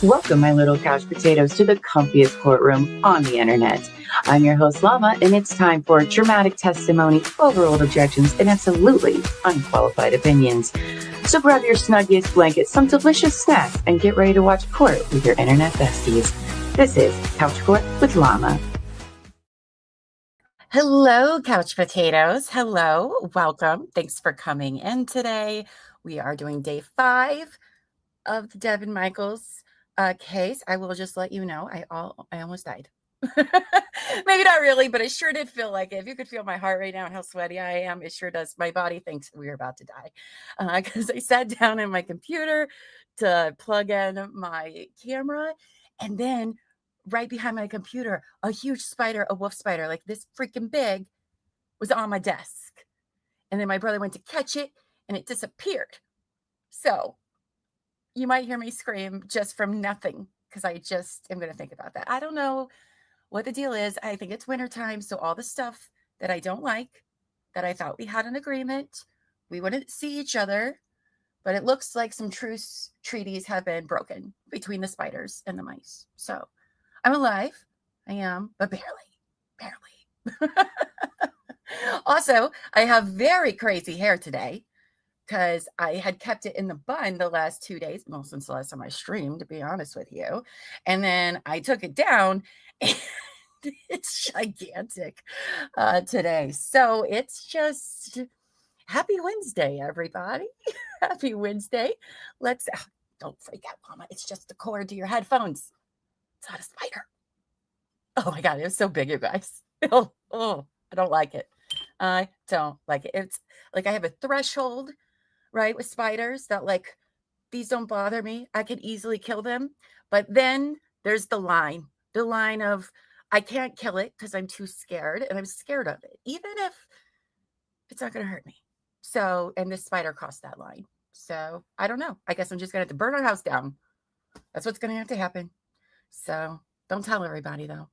Welcome, my little couch potatoes, to the comfiest courtroom on the internet. I'm your host, Llama, and it's time for dramatic testimony, overruled objections, and absolutely unqualified opinions. So grab your snuggiest blanket, some delicious snacks, and get ready to watch court with your internet besties. This is Couch Court with Llama. Hello, couch potatoes. Hello, welcome. Thanks for coming in today. We are doing day 5 of the Devyn Michaels case. I will just let you know, I almost died. Maybe not really, but it sure did feel like it. If you could feel my heart right now and how sweaty I am, it sure does. My body thinks we're about to die because I sat down in my computer to plug in my camera, and then right behind my computer, a huge spider, a wolf spider, like this freaking big, was on my desk. And then my brother went to catch it and it disappeared. So you might hear me scream just from nothing because I just am going to think about that. I don't know what the deal is. I think it's wintertime. So all the stuff that I don't like, that I thought we had an agreement, we wouldn't see each other, but it looks like some truce treaties have been broken between the spiders and the mice. So I'm alive. I am, but barely. Also, I have very crazy hair today because I had kept it in the bun the last 2 days, well, since the last time I streamed, to be honest with you. And then I took it down and it's gigantic today. So it's just happy Wednesday, everybody. Happy Wednesday. Don't freak out, Mama. It's just the cord to your headphones. It's not a spider. Oh my God, it was so big, you guys. Oh, I don't like it. I don't like it. It's like I have a threshold, right, with spiders that like, these don't bother me. I could easily kill them. But then there's the line of I can't kill it because I'm too scared, and I'm scared of it, even if it's not going to hurt me. So, and this spider crossed that line. So I don't know. I guess I'm just going to have to burn our house down. That's what's going to have to happen. So don't tell everybody, though.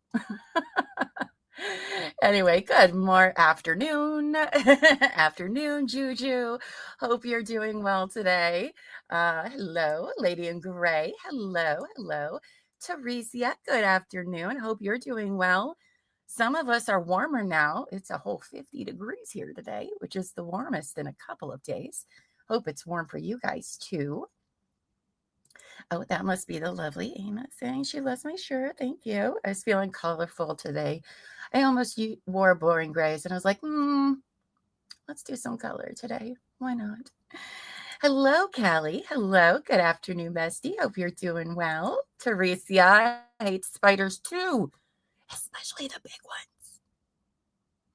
Anyway, good more afternoon. Afternoon, Juju. Hope you're doing well today. Hello, Lady in Gray. Hello. Teresia, good afternoon. Hope you're doing well. Some of us are warmer now. It's a whole 50 degrees here today, which is the warmest in a couple of days. Hope it's warm for you guys too. Oh, that must be the lovely Amy saying she loves my shirt. Thank you. I was feeling colorful today. I almost wore boring grays, and I was like, let's do some color today. Why not? Hello, Callie. Hello. Good afternoon, bestie. Hope you're doing well. Teresia, I hate spiders too, especially the big ones.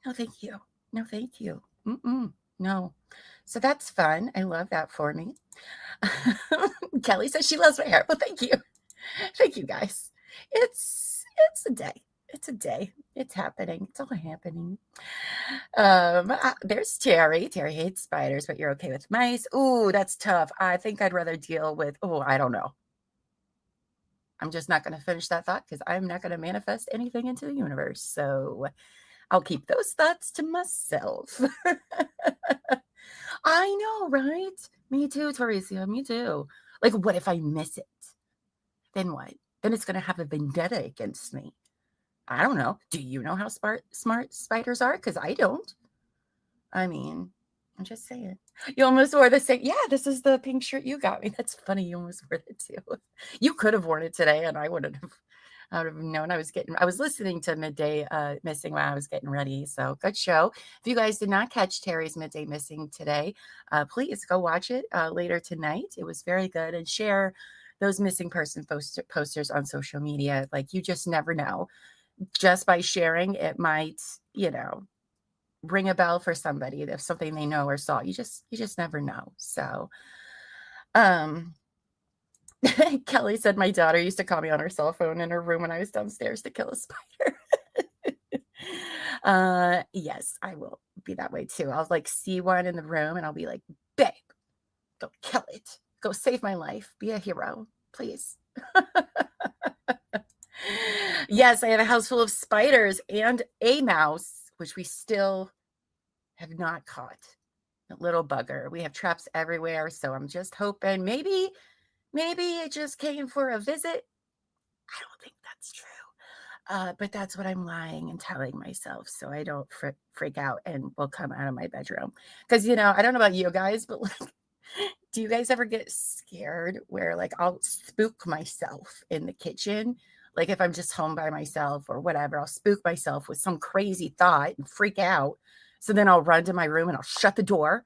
No, thank you. No, thank you. No. So that's fun. I love that for me. Kelly says she loves my hair. Well, thank you. Thank you, guys. It's a day. It's a day. It's happening. It's all happening. There's Terry. Terry hates spiders, but you're okay with mice. Ooh, that's tough. I think I'd rather deal with, I don't know. I'm just not going to finish that thought because I'm not going to manifest anything into the universe. So I'll keep those thoughts to myself. I know, right? Me too, Teresia. Me too. Like, what if I miss it? Then what? Then it's going to have a vendetta against me. I don't know. Do you know how smart spiders are? Because I don't. I mean, I'm just saying. You almost wore the same. Yeah, this is the pink shirt you got me. That's funny. You almost wore it too. You could have worn it today, and I would have known. I was listening to Midday Missing while I was getting ready. So good show. If you guys did not catch Terry's Midday Missing today, please go watch it later tonight. It was very good. And share those missing person posters on social media. Like, you just never know. Just by sharing, it might, ring a bell for somebody if something they know or saw. You just never know. So Kelly said my daughter used to call me on her cell phone in her room when I was downstairs to kill a spider. Yes, I will be that way too. I'll like see one in the room and I'll be like, babe, go kill it. Go save my life. Be a hero, please. Yes, I have a house full of spiders and a mouse, which we still have not caught. A little bugger. We have traps everywhere, so I'm just hoping maybe Maybe it just came for a visit. I don't think that's true. But that's what I'm lying and telling myself so I don't freak out and will come out of my bedroom. Because, I don't know about you guys, but like, do you guys ever get scared where like I'll spook myself in the kitchen? Like if I'm just home by myself or whatever, I'll spook myself with some crazy thought and freak out. So then I'll run to my room and I'll shut the door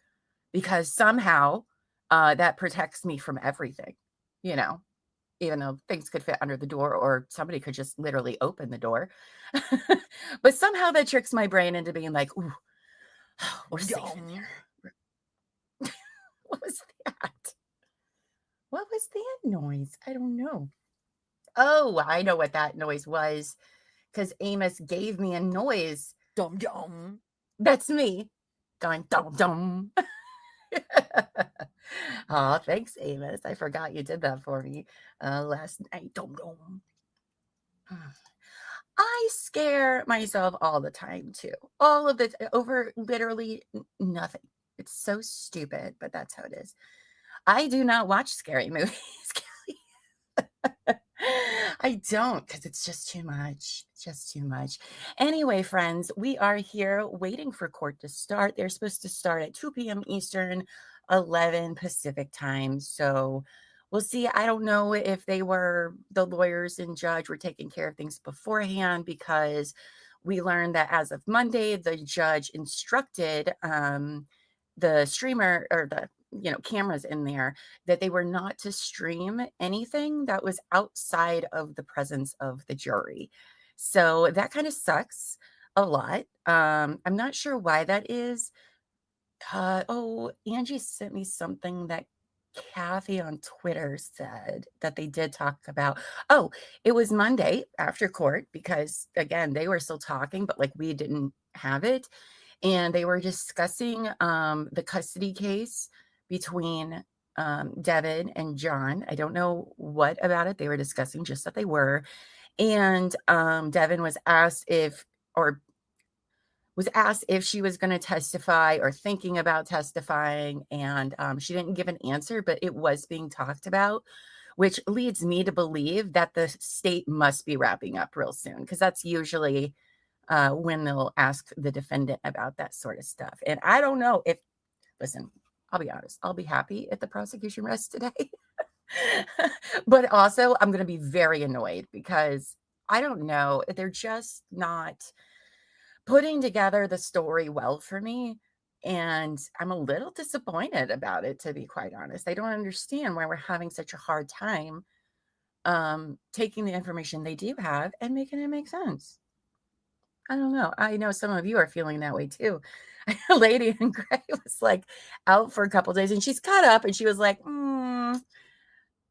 because somehow that protects me from everything, you know? Even though things could fit under the door or somebody could just literally open the door. But somehow that tricks my brain into being like, ooh, we're safe in there. What was that? What was that noise? I don't know. Oh, I know what that noise was because Amos gave me a noise. Dum dum. That's me going dum dum. Oh, thanks, Amos. I forgot you did that for me last night. Dum dum. I scare myself all the time too. All of it over literally nothing. It's so stupid, but that's how it is. I do not watch scary movies, Kelly. I don't because it's just too much. Just too much. Anyway, friends, we are here waiting for court to start. They're supposed to start at 2 p.m. Eastern, 11 Pacific time. So we'll see. I don't know if the lawyers and judge were taking care of things beforehand because we learned that as of Monday, the judge instructed the streamer or the cameras in there that they were not to stream anything that was outside of the presence of the jury. So that kind of sucks a lot. I'm not sure why that is. Oh, Angie sent me something that Kathy on Twitter said that they did talk about. Oh, it was Monday after court because, again, they were still talking, but like we didn't have it. And they were discussing the custody case between Devyn and John. I don't know what about it they were discussing, just that they were. And Devyn was asked if she was going to testify or thinking about testifying, and she didn't give an answer, but it was being talked about, which leads me to believe that the state must be wrapping up real soon because that's usually when they'll ask the defendant about that sort of stuff. And I don't know if, listen, I'll be honest, I'll be happy if the prosecution rests today. But also, I'm going to be very annoyed because I don't know, they're just not putting together the story well for me. And I'm a little disappointed about it, to be quite honest. I don't understand why we're having such a hard time taking the information they do have and making it make sense. I don't know. I know some of you are feeling that way too. A lady in gray was like out for a couple days and she's caught up and she was like, am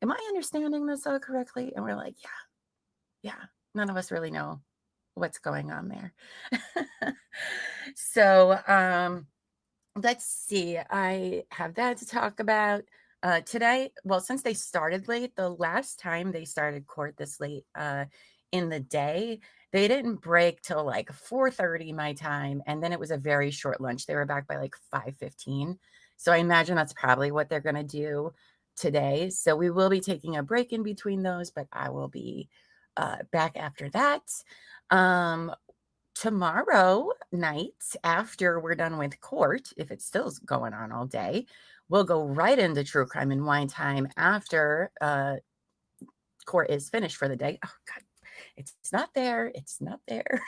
I understanding this all correctly? And we're like, yeah. None of us really know what's going on there. So let's see. I have that to talk about. Today, well, since they started late, the last time they started court this late in the day, they didn't break till like 4:30 my time, and then it was a very short lunch. They were back by like 5:15. So I imagine that's probably what they're going to do today. So we will be taking a break in between those, but I will be back after that. Um, Tomorrow night, after we're done with court, if it's still going on all day, we'll go right into true crime and wine time after court is finished for the day. Oh God, it's not there. It's not there.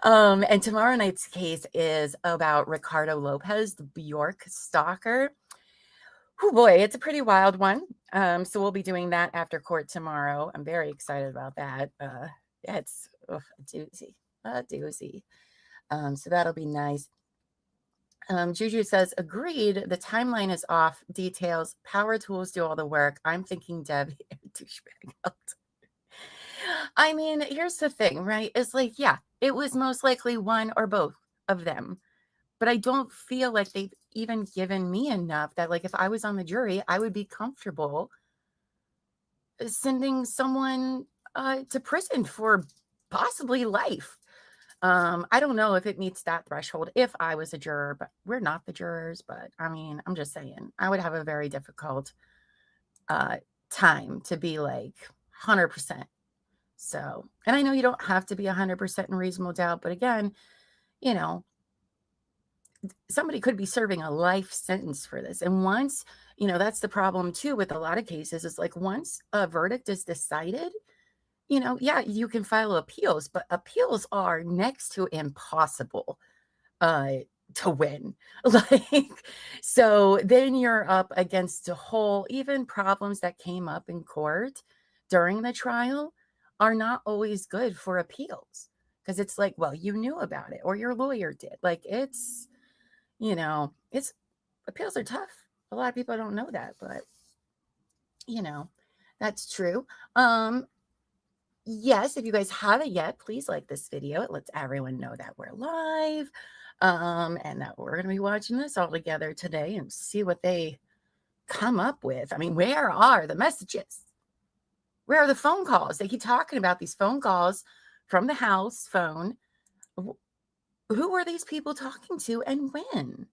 And tomorrow night's case is about Ricardo Lopez, the Bjork stalker. Oh boy, it's a pretty wild one. So we'll be doing that after court tomorrow. I'm very excited about that. Yeah, it's a doozy. So that'll be nice. Juju says, agreed. The timeline is off. Details. Power tools do all the work. I'm thinking Debbie and douchebag helped. I mean, here's the thing, right? It's like, yeah, it was most likely one or both of them. But I don't feel like they've even given me enough that, like, if I was on the jury, I would be comfortable sending someone to prison for possibly life. I don't know if it meets that threshold if I was a juror, but we're not the jurors. But I mean, I'm just saying, I would have a very difficult time to be like 100%. So, and I know you don't have to be 100% in reasonable doubt, but again, you know, somebody could be serving a life sentence for this. And once, that's the problem too with a lot of cases, is like once a verdict is decided, yeah, you can file appeals, but appeals are next to impossible to win. Like, so then you're up against a whole, even problems that came up in court during the trial are not always good for appeals, because it's like, well, you knew about it or your lawyer did. Like, it's appeals are tough. A lot of people don't know that, but that's true. Yes, if you guys haven't yet, please like this video. It lets everyone know that we're live, and that we're going to be watching this all together today and see what they come up with. I mean, where are the messages? Where are the phone calls? They keep talking about these phone calls from the house phone. Who are these people talking to and when?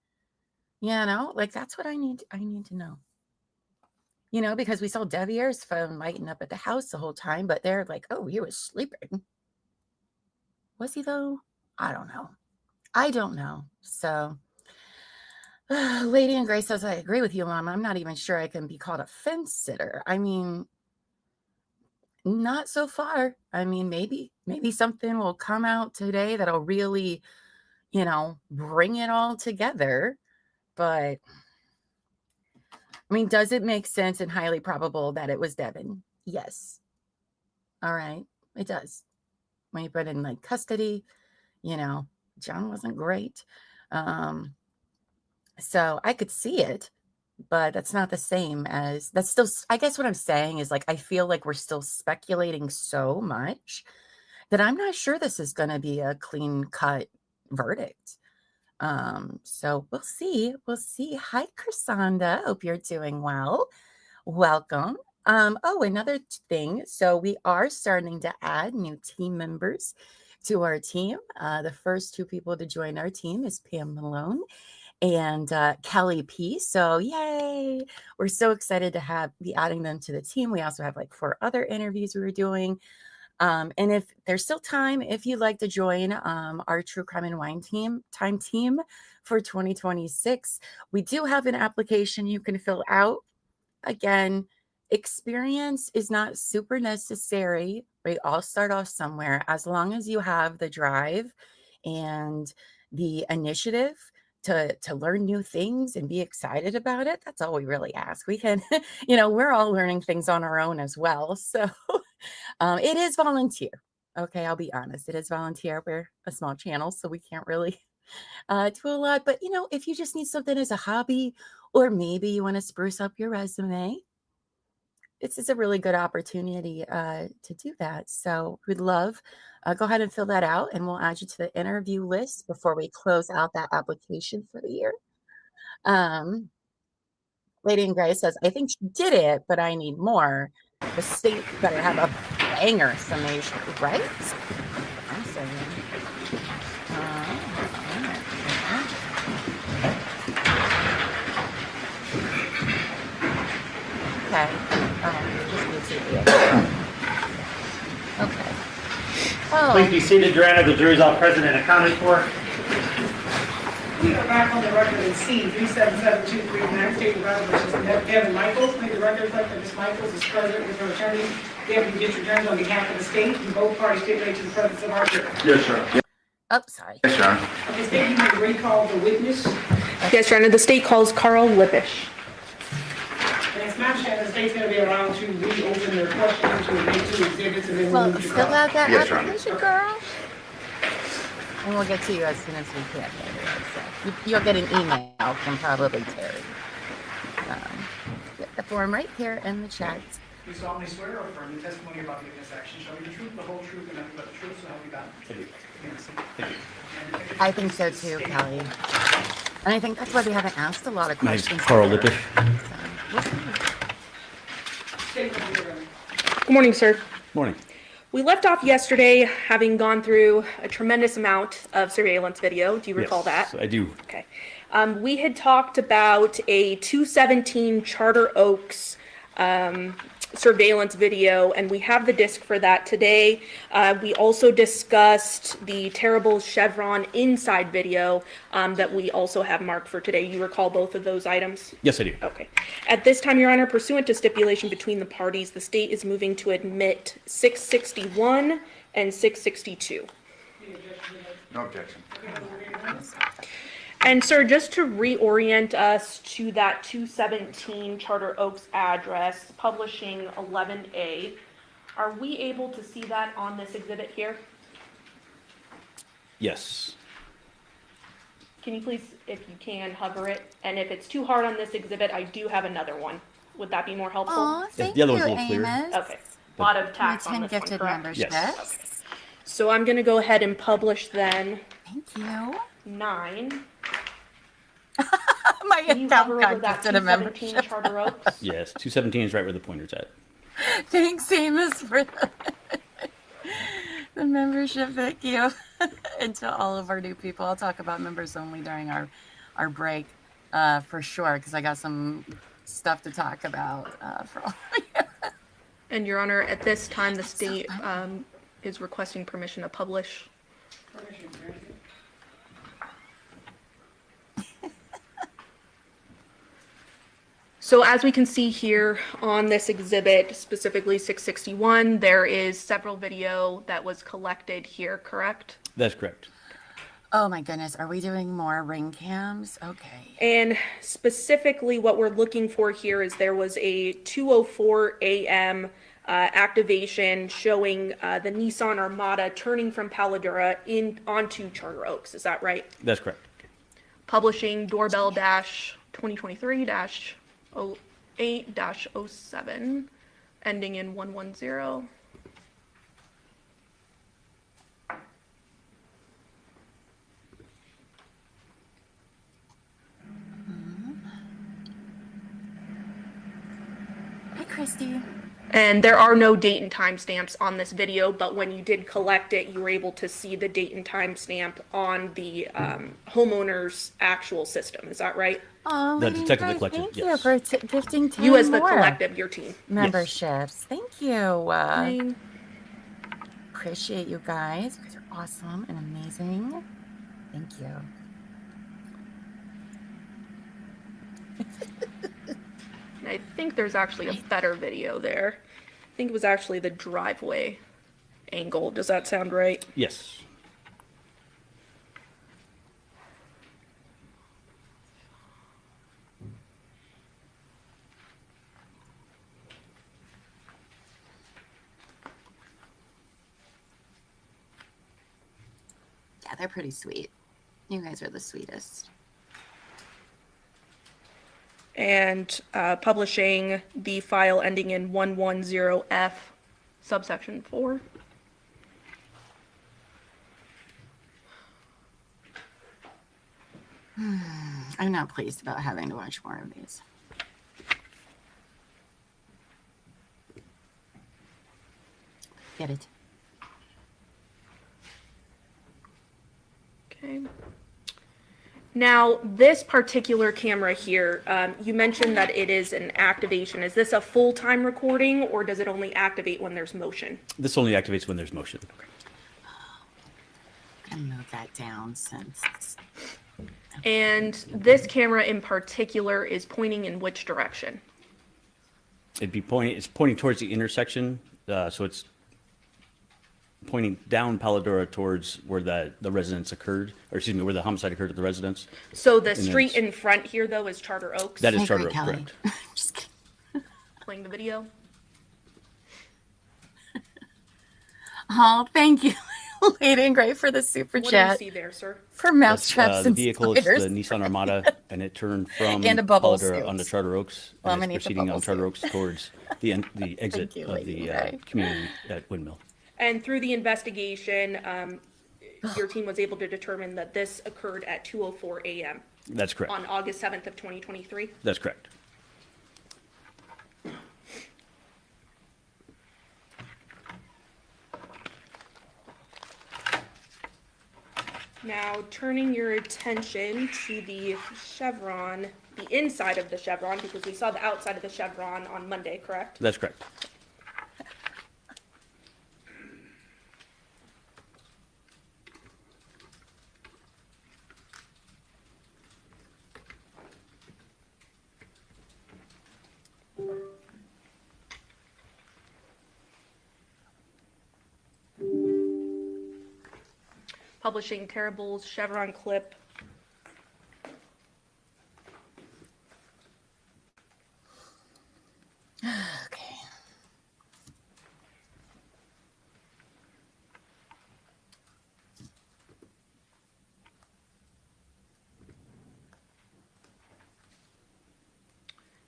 Like, that's what I need to know. Because we saw Devier's phone lighting up at the house the whole time, but they're like, oh, he was sleeping. Was he though? I don't know. So Lady in Gray says, I agree with you, Llama. I'm not even sure I can be called a fence sitter. I mean, not so far. I mean, maybe something will come out today that'll really, bring it all together. But I mean, does it make sense and highly probable that it was Devyn? Yes. All right. It does. When you put in like custody, John wasn't great. So I could see it, but that's not the same as, that's still, I guess what I'm saying is, like, I feel like we're still speculating so much that I'm not sure this is going to be a clean cut verdict. So we'll see. Hi, Cassandra. Hope you're doing well. Welcome. Oh, another thing. So we are starting to add new team members to our team. The first two people to join our team is Pam Malone and Kelly P. So yay. We're so excited to be adding them to the team. We also have like 4 other interviews we were doing. And if there's still time, if you'd like to join our True Crime and Wine team for 2026, we do have an application you can fill out. Again, experience is not super necessary. We all start off somewhere. As long as you have the drive and the initiative to learn new things and be excited about it, that's all we really ask. We can, we're all learning things on our own as well. So it is volunteer. Okay, I'll be honest. It is volunteer. We're a small channel, so we can't really do a lot. But, if you just need something as a hobby, or maybe you want to spruce up your resume, this is a really good opportunity to do that. So we'd love, go ahead and fill that out, and we'll add you to the interview list before we close out that application for the year. Lady in Gray says, I think she did it, but I need more. The state better have a banger summation, right? I'm saying. Okay. Okay. Oh. Please be seated, Your Honor. The jury's all present and accounted for. We are back on the record in C-37723, United States Reservation, Devyn Michaels. May the record reflect that Ms. Michaels is present with her attorney, Deputy District Attorney, on behalf of the state, and both parties stipulate to the presence of our jury. Yes, sir. Oh, sorry. Yes, Your Honor. The state, you may recall the witness. Yes, Your Honor. The state calls Carl Lippish. And it's not sure the state's going to be allowed to reopen their questions to admit to exhibits and then Well, move to fill trial. out that Yes, Your application, girl. And we'll get to you as soon as we can. You'll get an email from probably Terry. Get the form right here in the chat. You solemnly swear or affirm the testimony about the witness action shall be the truth, the whole truth, and nothing but the truth, so help you God. Thank you. Thank you. I think so too, Kelly. And I think that's why we haven't asked a lot of My name's questions. Carl Lippish. Good morning, sir. Morning. We left off yesterday having gone through a tremendous amount of surveillance video. Do you recall Yes, that? I do. Okay. We had talked about a 217 Charter Oaks surveillance video, and we have the disc for that today. We also discussed the terrible Chevron inside video that we also have marked for today. You recall both of those items? Yes, I do. Okay. At this time, Your Honor, pursuant to stipulation between the parties, the state is moving to admit 661 and 662. No objection. And sir, just to reorient us to that 217 Charter Oaks address, publishing 11A, are we able to see that on this exhibit here? Yes. Can you please, if you can, hover it? And if it's too hard on this exhibit, I do have another one. Would that be more helpful? Oh, thank the other you, one's a little clearer. Amos. Okay. A lot of tax on 10 this one, gifted correct? memberships. Yes. So I'm going to go ahead and publish then Thank you. 9. My Can you account hover got over that gifted a 217 membership. Charter Oaks? Yes, 217 is right where the pointer's at. Thanks, Amos, for the membership. Thank you. And to all of our new people. I'll talk about members only during our break for sure, because I got some stuff to talk about for all of you. And Your Honor, at this time, the state is requesting permission to publish. So as we can see here on this exhibit, specifically 661, there is several video that was collected here, correct? That's correct. Oh my goodness, are we doing more ring cams? Okay. And specifically what we're looking for here is there was a 2:04 a.m. Activation showing the Nissan Armada turning from Paladura onto Charter Oaks. Is that right? That's correct. Publishing doorbell dash 2023-08-07, ending in 110. Hi, Christy. And there are no date and time stamps on this video, but when you did collect it, you were able to see the date and time stamp on the homeowner's actual system. Is that right? Oh, The lady detective guys, collected, thank you yes. for gifting 10 You as the more collective, your team. memberships. Thank you. Name. Appreciate you guys. You guys are awesome and amazing. Thank you. And I think there's actually a better video there. I think it was actually the driveway angle. Does that sound right? Yes. Yeah, they're pretty sweet. You guys are the sweetest. And publishing the file ending in 110F, subsection 4. I'm not pleased about having to watch more of these. Get it. Okay. Now, this particular camera here, you mentioned that it is an activation. Is this a full-time recording, or does it only activate when there's motion? This only activates when there's motion. I'm gonna move that down since it's... And this camera in particular is pointing in which direction? It's pointing towards the intersection, so it's pointing down Paladura towards where the residence occurred, or excuse me, where the homicide occurred at the residence. So the then street it's- in front here, though, is Charter Oaks? That is Hey, Charter great, Oaks, Kelly. correct. Just kidding. Playing the video? Oh, thank you, Lady and Gray, for the super What do you chat. see there, sir? For That's, mousetraps the and vehicle is spiders. the Nissan Armada, and it turned from And a bubble Paladura suit. onto Charter Oaks, Well, I'm and gonna it's need the proceeding bubble on Charter suit. Oaks towards the exit Thank you, of Lady the Gray. community at Windmill. And through the investigation, your team was able to determine that this occurred at 2:04 a.m. That's correct. on August 7th of 2023? That's correct. Now, turning your attention to the chevron, the inside of the chevron, because we saw the outside of the chevron on Monday, correct? That's correct. Publishing terrible chevron clip. Okay.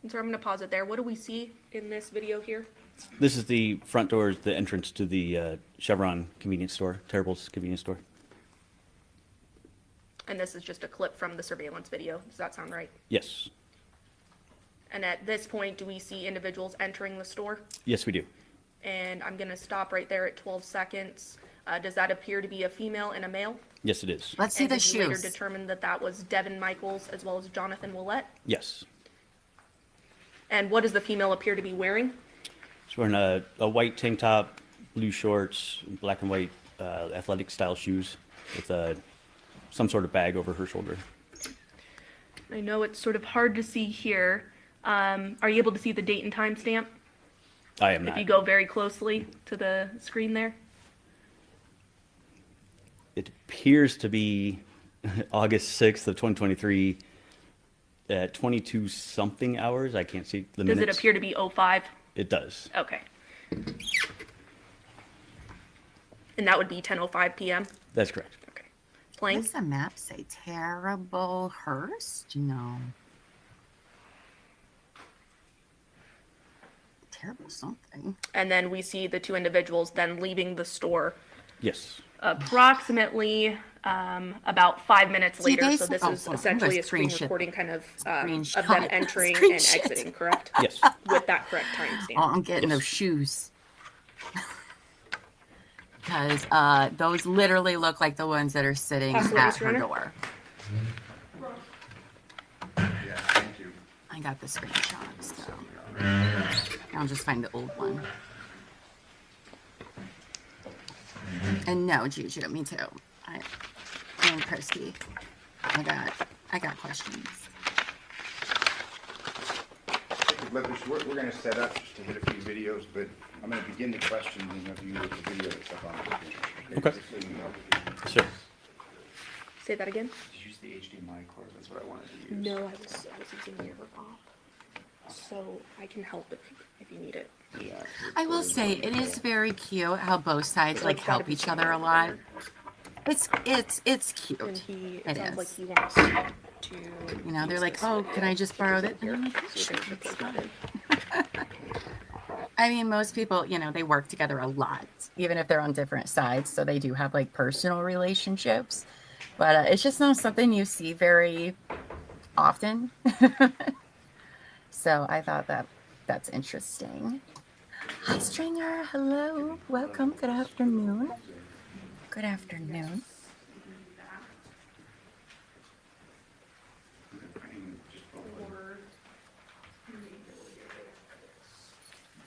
And so I'm going to pause it there. What do we see in this video here? This is the front doors, the entrance to the Chevron convenience store, Terrible's convenience store. And this is just a clip from the surveillance video. Does that sound right? Yes. And at this point, do we see individuals entering the store? Yes, we do. And I'm going to stop right there at 12 seconds. Does that appear to be a female and a male? Yes, it is. Let's see And the did you later shoes. determine that that was Devyn Michaels as well as Johnathan Willette? Yes. And what does the female appear to be wearing? She's wearing a white tank top, blue shorts, black and white athletic style shoes with some sort of bag over her shoulder. I know it's sort of hard to see here. Are you able to see the date and time stamp? I am If not. you go very closely to the screen there. It appears to be August 6th of 2023 at 22 something hours. I can't see the Does minutes. it appear to be 05? It does. Okay. And that would be 10:05 p.m.? That's correct. Okay. What Playing? does the map say? Terrible Hearst? No. Terrible something. And then we see the two individuals then leaving the store Yes. approximately about 5 minutes See, later. they So said- this oh, is hold on. essentially I'm a screen gonna screenshot- recording kind of them Screenshot. entering and Screenshot. exiting, correct? Yes. With that correct Oh, timestamp. I'm getting Yes. those shoes. Because those literally look like the ones that are sitting Possible at Mr. her Renner? door. Yeah, thank you. I got the screenshot, so I'll just find the old one. And no, Juju, me too. And Kirsty, I got questions. We're going to set up just to hit a few videos, but I'm going to begin the questions and review with the video that's up on the screen. Okay. Just so you know. Sure. Say that again? Use the HDMI cord, that's what I wanted to use. No, I was using the op. So I can help if you need it. Yeah. I will say it is very cute how both sides like It's gotta help be each other a lot. It's cute. And he, It it sounds like is. he wants to. You know, they're use like, this oh, video. can I just borrow that? Here, And I'm like, see sure, if I can it's put fine. it I mean, most people, you know, they work together a lot, even if they're on different sides. So they do have like personal relationships, but it's just not something you see very often. So I thought that's interesting. Hi, Stringer. Hello. Welcome. Good afternoon. Good afternoon.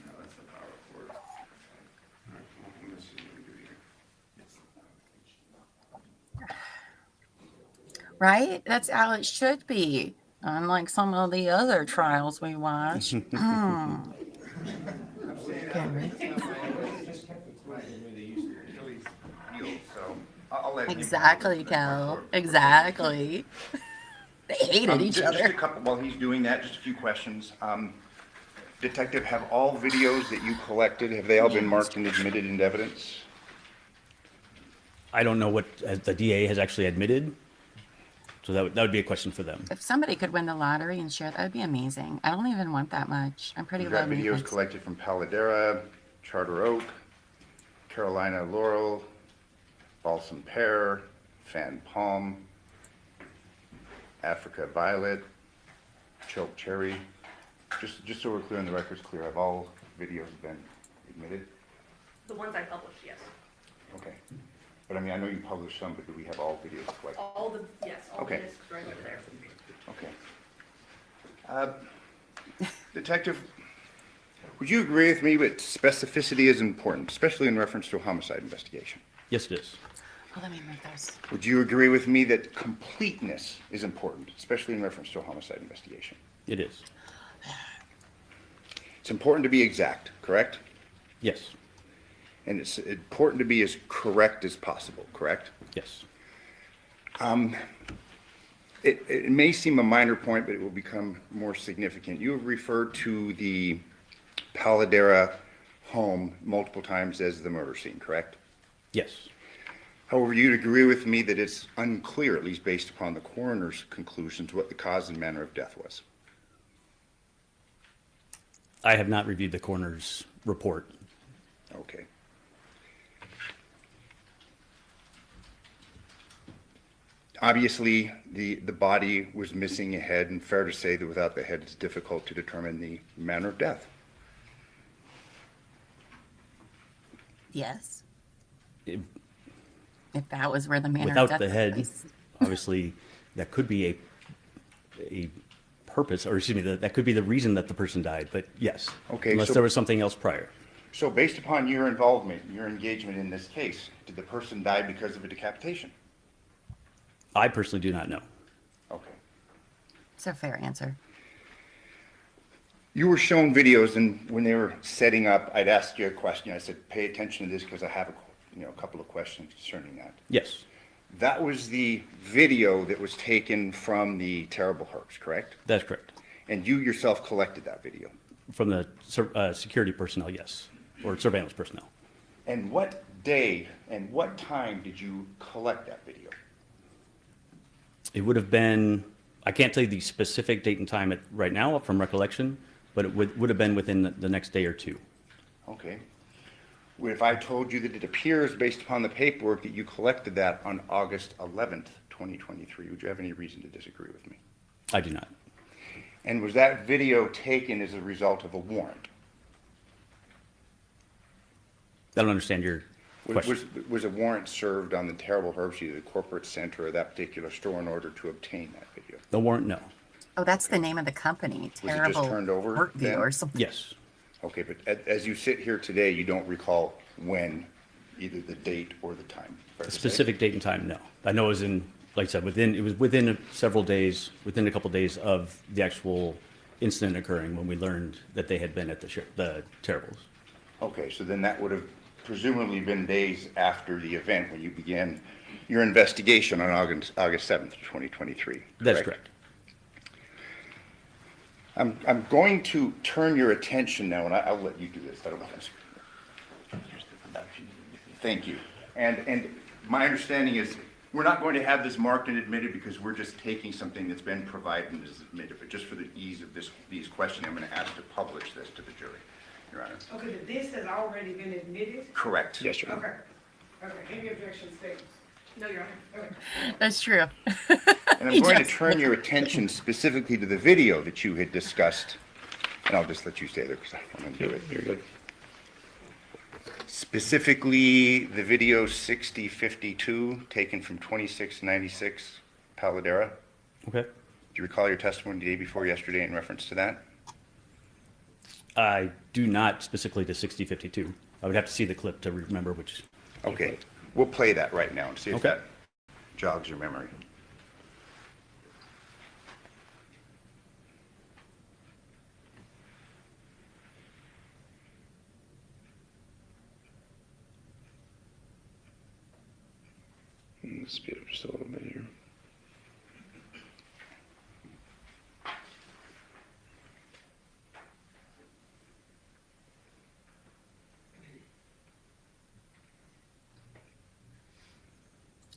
No, that's the power cord. All right, well, I'm gonna see what we do here. Right? That's how it should be. Unlike some of the other trials we watch. Okay. So I'll let him- Exactly, Cal. Exactly. They hated each Just a other. couple, while he's doing that, just a few questions. Detective, have all videos that you collected, have they all been marked and admitted into evidence? I don't know what the DA has actually admitted. So that would be a question for them. If somebody could win the lottery and share, that would be amazing. I don't even want that much. I'm pretty We've low got videos maintenance. collected from Paladera, Charter Oak, Carolina Laurel, Balsam Pear, Fan Palm, Africa Violet, Choke Cherry. Just so we're clear and the record's clear, have all videos been admitted? The ones I published, yes. Okay. But I mean, I know you publish some, but do we have all videos collected? All the Okay. discs right over there. Okay. Detective, would you agree with me that specificity is important, especially in reference to a homicide investigation? Yes, it is. Oh, let me move those. Would you agree with me that completeness is important, especially in reference to a homicide investigation? It is. It's important to be exact, correct? Yes. And it's important to be as correct as possible, correct? Yes. It may seem a minor point, but it will become more significant. You have referred to the Paladera home multiple times as the murder scene, correct? Yes. However, you'd agree with me that it's unclear, at least based upon the coroner's conclusions, what the cause and manner of death was. I have not reviewed the coroner's report. Okay. Obviously, the body was missing a head, and fair to say that without the head, it's difficult to determine the manner of death. Yes. It- If that was where the manner of Without death the took head, place. obviously, that could be a purpose, or excuse me, that could be the reason that the person died, but yes. Okay, Unless so- there was something else prior. So based upon your involvement, your engagement in this case, did the person die because of a decapitation? I personally do not know. Okay. It's a fair answer. You were shown videos, and when they were setting up, I'd asked you a question. I said, pay attention to this because I have a couple of questions concerning that. Yes, That was the video that was taken from the terrible herbs, correct? that's correct. And you yourself collected that video. From the security personnel, yes, or surveillance personnel. And what day and what time did you collect that video? It would have been, I can't tell you the specific date and time right now from recollection, but it would have been within the next day or two. Okay. If I told you that it appears based upon the paperwork that you collected that on August 11th, 2023, would you have any reason to disagree with me? I do not. And was that video taken as a result of a warrant? I don't understand your question. Was a warrant served on the terrible herbs, either the corporate center or that particular store, in order to obtain that video? The warrant, no. Oh, that's the name of the company. Was it just Terrible turned over Work View then? or something. Yes, Okay, but as you sit here today, you don't recall when, either the date or the time? fair to say? specific date and time, no. I know it was in, like I said, it was within several days, within a couple days of the actual incident occurring when we learned that they had been at the Terribles. Okay, so then that would have presumably been days after the event when you began your investigation on August 7th, 2023. That's correct. I'm going to turn your attention now, and I'll let you do this. I don't know. Thank you. And my understanding is we're not going to have this marked and admitted because we're just taking something that's been provided and is admitted. But just for the ease of these questions, I'm going to ask to publish this to the jury, Your Honor. Okay, but this has already been admitted? Correct. Yes, Your Honor. Okay. Okay, any objections stated? No, Your Honor. Okay. That's true. And I'm going to Yes. turn your attention specifically to the video that you had discussed. And I'll just let you stay there because I want to do it. You're good. Specifically, the video 6052, taken from 2696 Paladera. Okay. Do you recall your testimony the day before yesterday in reference to that? I do not specifically to 6052. I would have to see the clip to remember which. Okay, we'll play that right now and see if Okay. that jogs your memory. Let's speed up just a little bit here.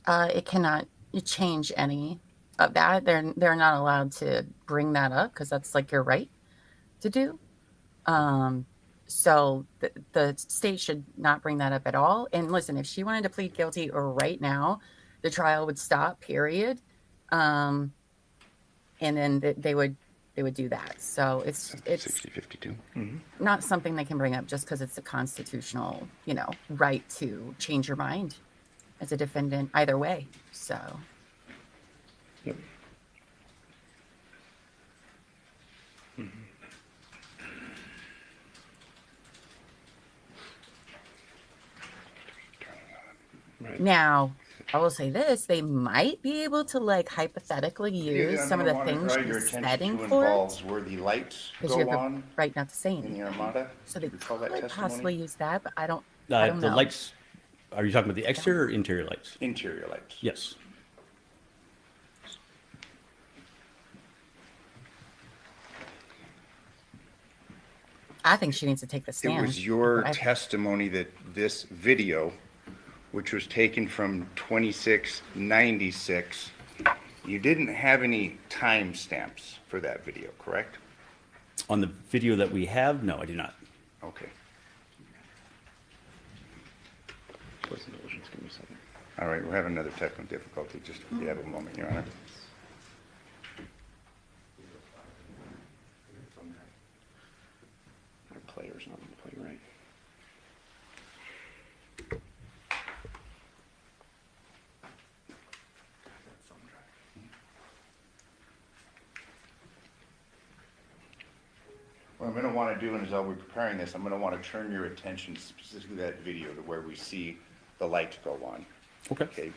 It cannot change any of that. They're not allowed to bring that up because that's like your right to do. So the state should not bring that up at all. And listen, if she wanted to plead guilty or right now, the trial would stop, period. And then they would do that. So it's 6052. not something they can bring up just because it's a constitutional, right to change your mind as a defendant either way. So Yep. Right. now I will say this, they might be able to like hypothetically use some of the things your she attention said in to court involves where the lights because you go have the on right not to say in the anything. Armada. So Do they you recall that could testimony? possibly use that, but I don't know. The lights, are you talking about the exterior or interior lights? Interior lights. Yes. I think she needs to take the It stand. was your I- testimony that this video, which was taken from 2696, you didn't have any timestamps for that video, correct? On the video that we have, no, I do not. Okay. What's the diligence? Give me a second. All right, we're having another technical difficulty. Just if you have a moment, Your Honor. Our player's not gonna play right. What I'm going to want to do, and as we're preparing this, I'm going to want to turn your attention specifically to that video to where we see the light go on. Okay. Okay?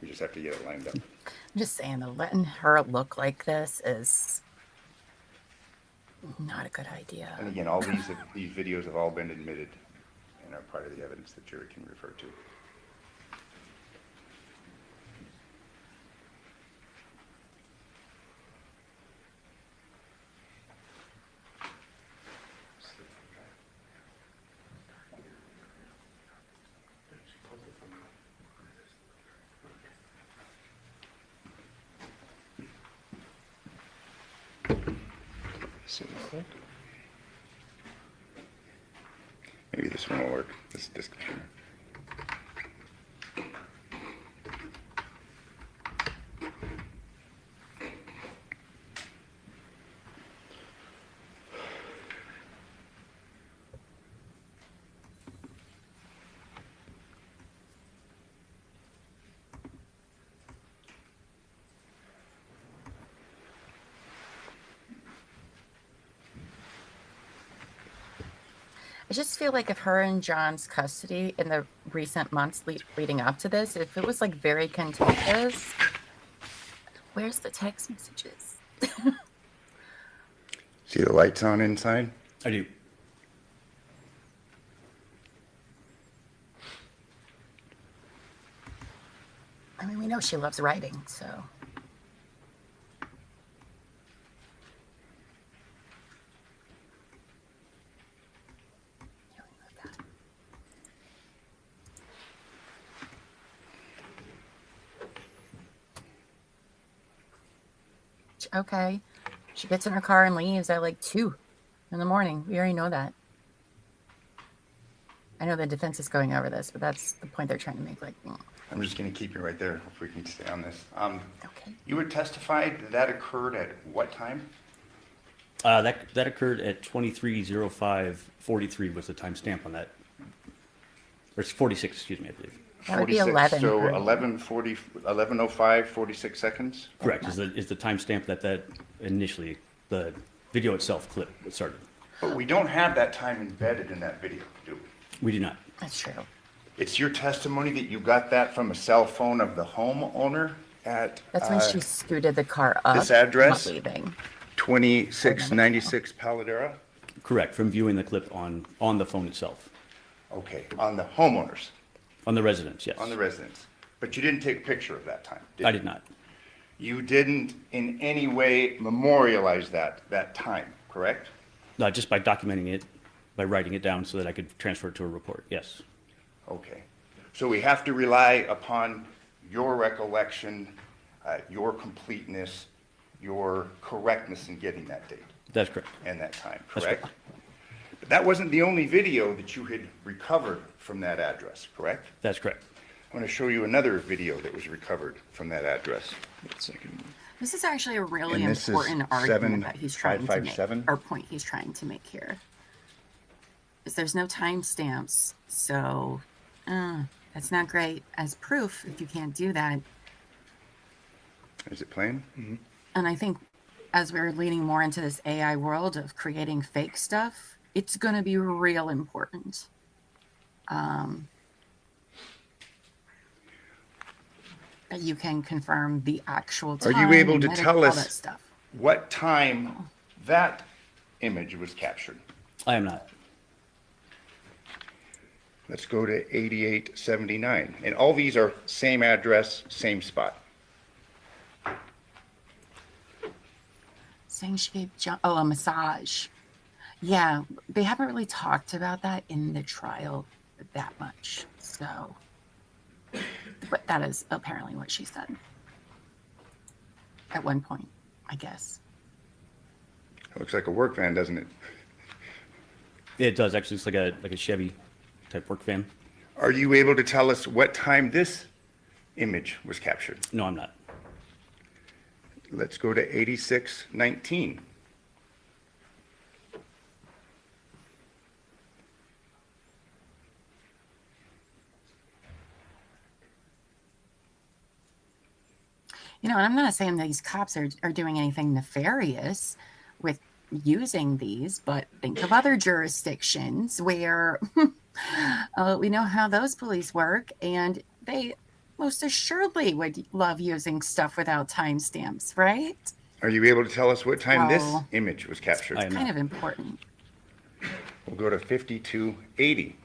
We just have to get it lined up. I'm just saying that letting her look like this is not a good idea. And again, all these videos have all been admitted and are part of the evidence the jury can refer to. See that click? Maybe this one will work, this computer. I just feel like if her and John's custody in the recent months leading up to this, if it was like very contentious, where's the text messages? See the lights on inside? I do. I mean, we know she loves writing, so. Okay. She gets in her car and leaves at like 2 in the morning. We already know that. I know the defense is going over this, but that's the point they're trying to make. Like, I'm just going to keep you right there if we can stay on this. okay. You had testified that occurred at what time? That occurred at 23:05:43 was the timestamp on that. Or it's 46, excuse me, I believe. That would be 46, 11. So right? 11:05, 46 seconds? Correct, is the timestamp that initially, the video itself clip started. But we don't have that time embedded in that video, do we? We do not. That's true. It's your testimony that you got that from a cell phone of the homeowner at That's when she scooted the car up. this address? Not leaving. 2696 Paladera? Correct, from viewing the clip on the phone itself. Okay, on the homeowners, On the residence, yes. on the residence. But you didn't take a picture of that time, did I you? did not. You didn't in any way memorialize that time, correct? Just by documenting it, by writing it down so that I could transfer it to a report, yes. Okay. So we have to rely upon your recollection, your completeness, your correctness in getting that date That's correct. and that time, That's correct? correct. But that wasn't the only video that you had recovered from that address, correct? That's correct. I'm going to show you another video that was recovered from that address. Wait a second. This is actually a really And this is important argument that he's trying to make, 7557? or point he's trying to make here. Is there's no timestamps, so That's not great as proof if you can't do that. Is it playing? And I think as we're leaning more into this AI world of creating fake stuff, it's going to be real important. That you can confirm the actual Are time. you able and to tell all us that stuff. what time that image was captured? I am not. Let's go to 8879. And all these are same address, same spot. Saying she gave a massage. Yeah, they haven't really talked about that in the trial that much. So, but that is apparently what she said at one point, I guess. It looks like a work van, doesn't it? It does actually. It's like a Chevy type work van. Are you able to tell us what time this image was captured? No, I'm not. Let's go to 8619. You know, and I'm not saying these cops are doing anything nefarious with using these, but think of other jurisdictions where we know how those police work, and they most assuredly would love using stuff without timestamps, right? Are you able to tell us what time this Well, image was captured? I am Kind not. of important. We'll go to 5280.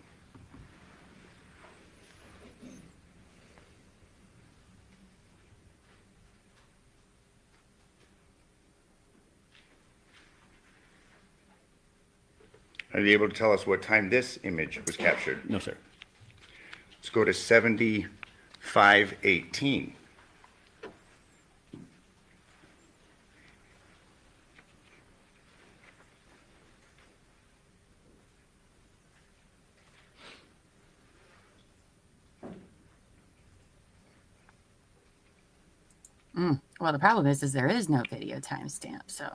Are you able to tell us what time this image was captured? No, sir. Let's go to 7518. Well, the problem is there is no video timestamp, so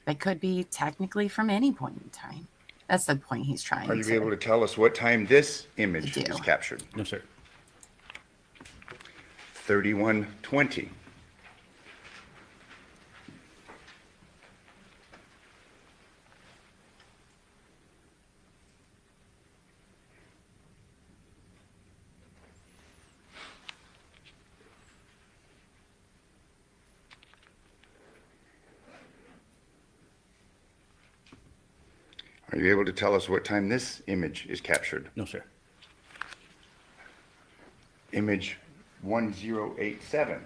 they could be technically from any point in time. That's the point he's trying Are you to able to tell us what time this image I do. was captured? No, sir. 3120. Are you able to tell us what time this image is captured? No, sir. Image 1087.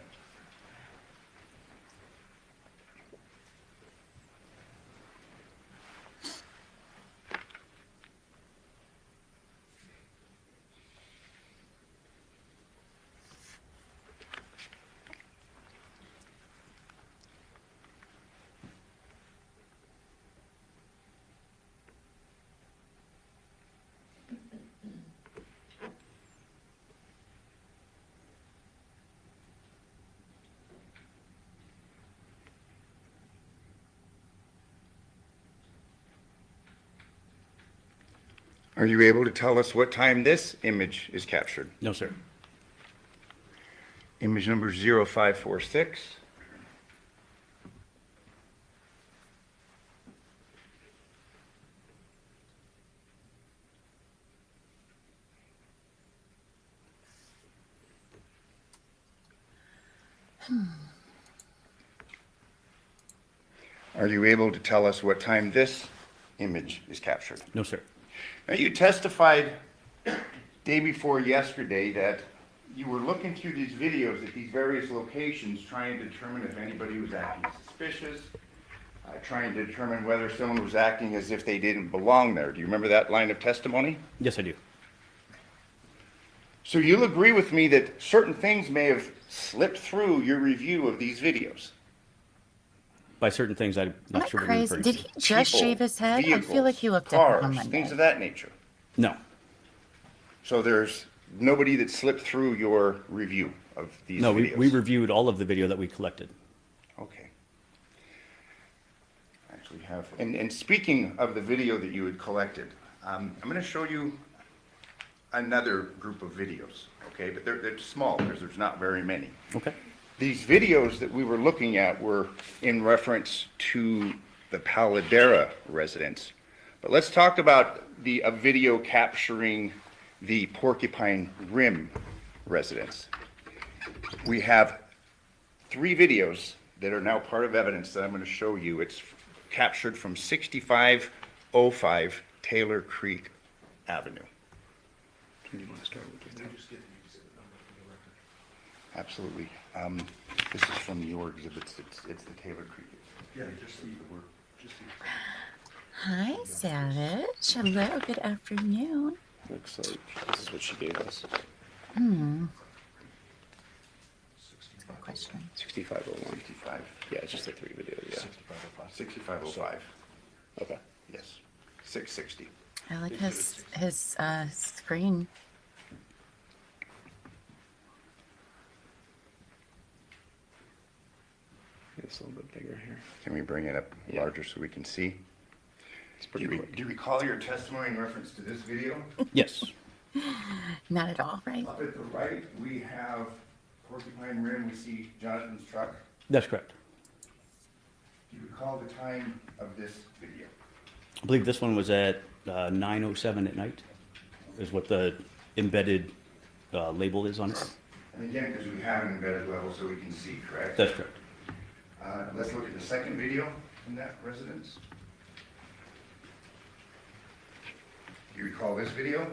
Are you able to tell us what time this image is captured? No, sir. Image number 0546. Are you able to tell us what time this image is captured? No, sir. Now, you testified day before yesterday that you were looking through these videos at these various locations trying to determine if anybody was acting suspicious, trying to determine whether someone was acting as if they didn't belong there. Do you remember that line of testimony? Yes, I do. So you'll agree with me that certain things may have slipped through your review of these videos. By certain things, I'm Am I not sure what you're crazy? referring Did to. he just People, shave his head? I feel vehicles, like he looked different on cars, Monday. things of that nature. No. So there's nobody that slipped through your review of these No, videos? we reviewed all of the video that we collected. Okay. Actually have, and speaking of the video that you had collected, I'm going to show you another group of videos, okay? But they're small because there's not very many. Okay. These videos that we were looking at were in reference to the Paladera residence. But let's talk about a video capturing the Porcupine Rim residence. We have 3 videos that are now part of evidence that I'm going to show you. It's captured from 6505 Taylor Creek Avenue. Do you want to start with this? Absolutely. This is from your exhibits. It's the Taylor Creek. Yeah, just the word. Hi, Savage. Hello, good afternoon. Looks like this is what she gave us. That's a good question. 6501. 65. Yeah, it's just the 3 videos. Yeah. 6505. Okay. Yes. 660. I like his screen. It's a little bit bigger here. Can we bring it up Yeah. larger so we can see? It's pretty quick. Do you recall your testimony in reference to this video? Yes. Not at all, right? Up at the right, we have Porcupine Rim. We see Jonathan's truck. That's correct. Do you recall the time of this video? I believe this one was at 9:07 at night, is what the embedded label is on it. And again, because we have an embedded level so we can see, correct? That's correct. Let's look at the second video from that residence. Do you recall this video?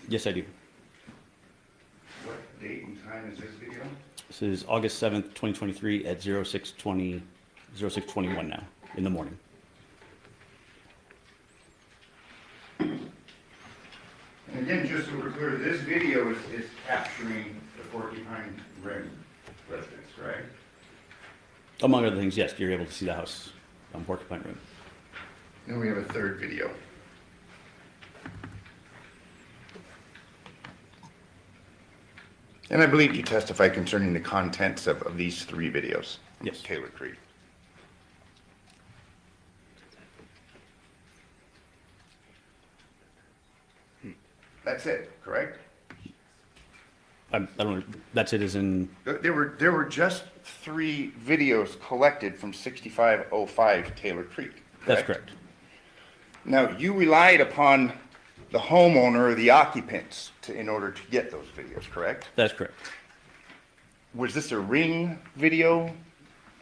Yes, I do. What date and time is this video? This is August 7th, 2023 at 0621 now, in the morning. And again, just so we're clear, this video is capturing the Porcupine Rim residence, correct? Among other things, yes, you're able to see the house on Porcupine Rim. Then we have a third video. And I believe you testified concerning the contents of these 3 videos. Yes. Taylor Creek. That's it, correct? I don't know, that's it as in, There were just 3 videos collected from 6505 Taylor Creek. that's correct. Now, you relied upon the homeowner or the occupants in order to get those videos, correct? That's correct. Was this a Ring video,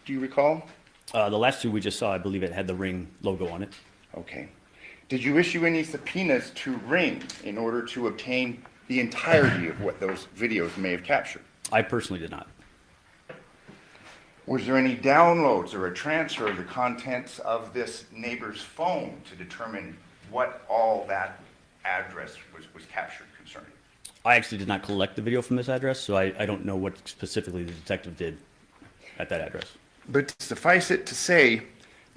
do you recall? The last 2 we just saw, I believe it had the Ring logo on it. Okay. Did you issue any subpoenas to Ring in order to obtain the entirety of what those videos may have captured? I personally did not. Was there any downloads or a transfer of the contents of this neighbor's phone to determine what all that address was captured concerning? I actually did not collect the video from this address, so I don't know what specifically the detective did at that address. But suffice it to say,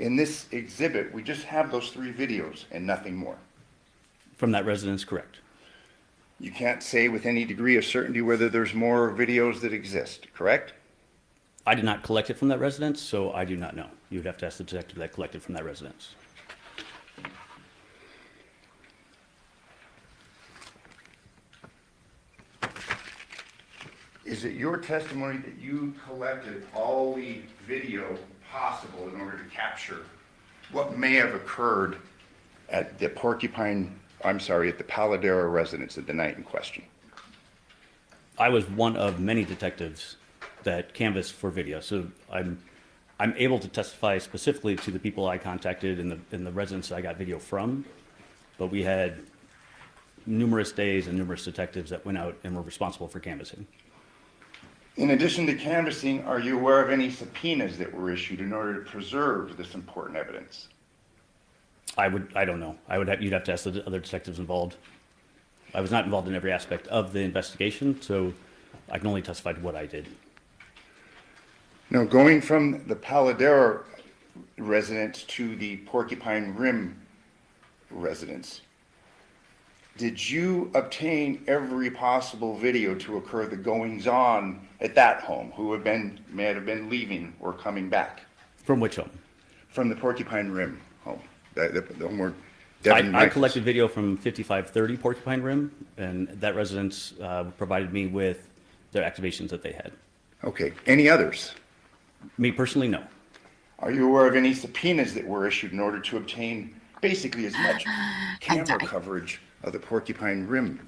in this exhibit, we just have those 3 videos and nothing more. From that residence, correct. You can't say with any degree of certainty whether there's more videos that exist, correct? I did not collect it from that residence, so I do not know. You would have to ask the detective that collected from that residence. Is it your testimony that you collected all the video possible in order to capture what may have occurred at the at the Paladera residence at the night in question? I was one of many detectives that canvassed for video, so I'm able to testify specifically to the people I contacted in the residence I got video from, but we had numerous days and numerous detectives that went out and were responsible for canvassing. In addition to canvassing, are you aware of any subpoenas that were issued in order to preserve this important evidence? I don't know. You'd have to ask the other detectives involved. I was not involved in every aspect of the investigation, so I can only testify to what I did. Now, going from the Paladera residence to the Porcupine Rim residence, did you obtain every possible video to occur the goings-on at that home, who may have been leaving or coming back? From which home? From the Porcupine Rim home, the home where Devyn I Michaels. collected video from 5530 Porcupine Rim, and that residence provided me with their activations that they had. Okay, any others? Me personally, no. Are you aware of any subpoenas that were issued in order to obtain basically as much camera died. coverage of the Porcupine Rim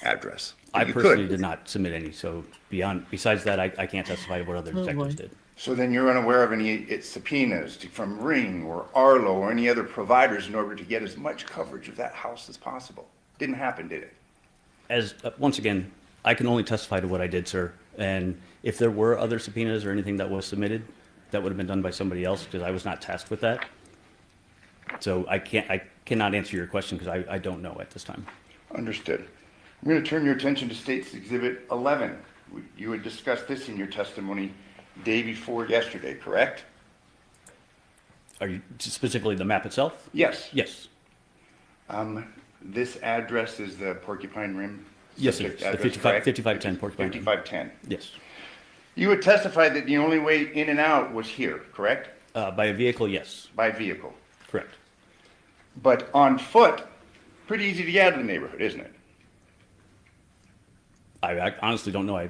address? I You personally could. did not submit any, so besides that, I can't testify to what other detectives did. So then you're unaware of any subpoenas from Ring or Arlo or any other providers in order to get as much coverage of that house as possible? Didn't happen, did it? As, once again, I can only testify to what I did, sir. And if there were other subpoenas or anything that was submitted, that would have been done by somebody else, because I was not tasked with that. So I cannot answer your question because I don't know at this time. Understood. I'm going to turn your attention to State's Exhibit 11. You had discussed this in your testimony day before yesterday, correct? Are you specifically the map itself? Yes. Yes. This address is the Porcupine Rim? Yes, it subject is. The address, 55 correct? 5510 Porcupine Rim. 5510. Yes. You had testified that the only way in and out was here, correct? By a vehicle, yes. By vehicle. Correct. But on foot, pretty easy to get out of the neighborhood, isn't it? I honestly don't know. I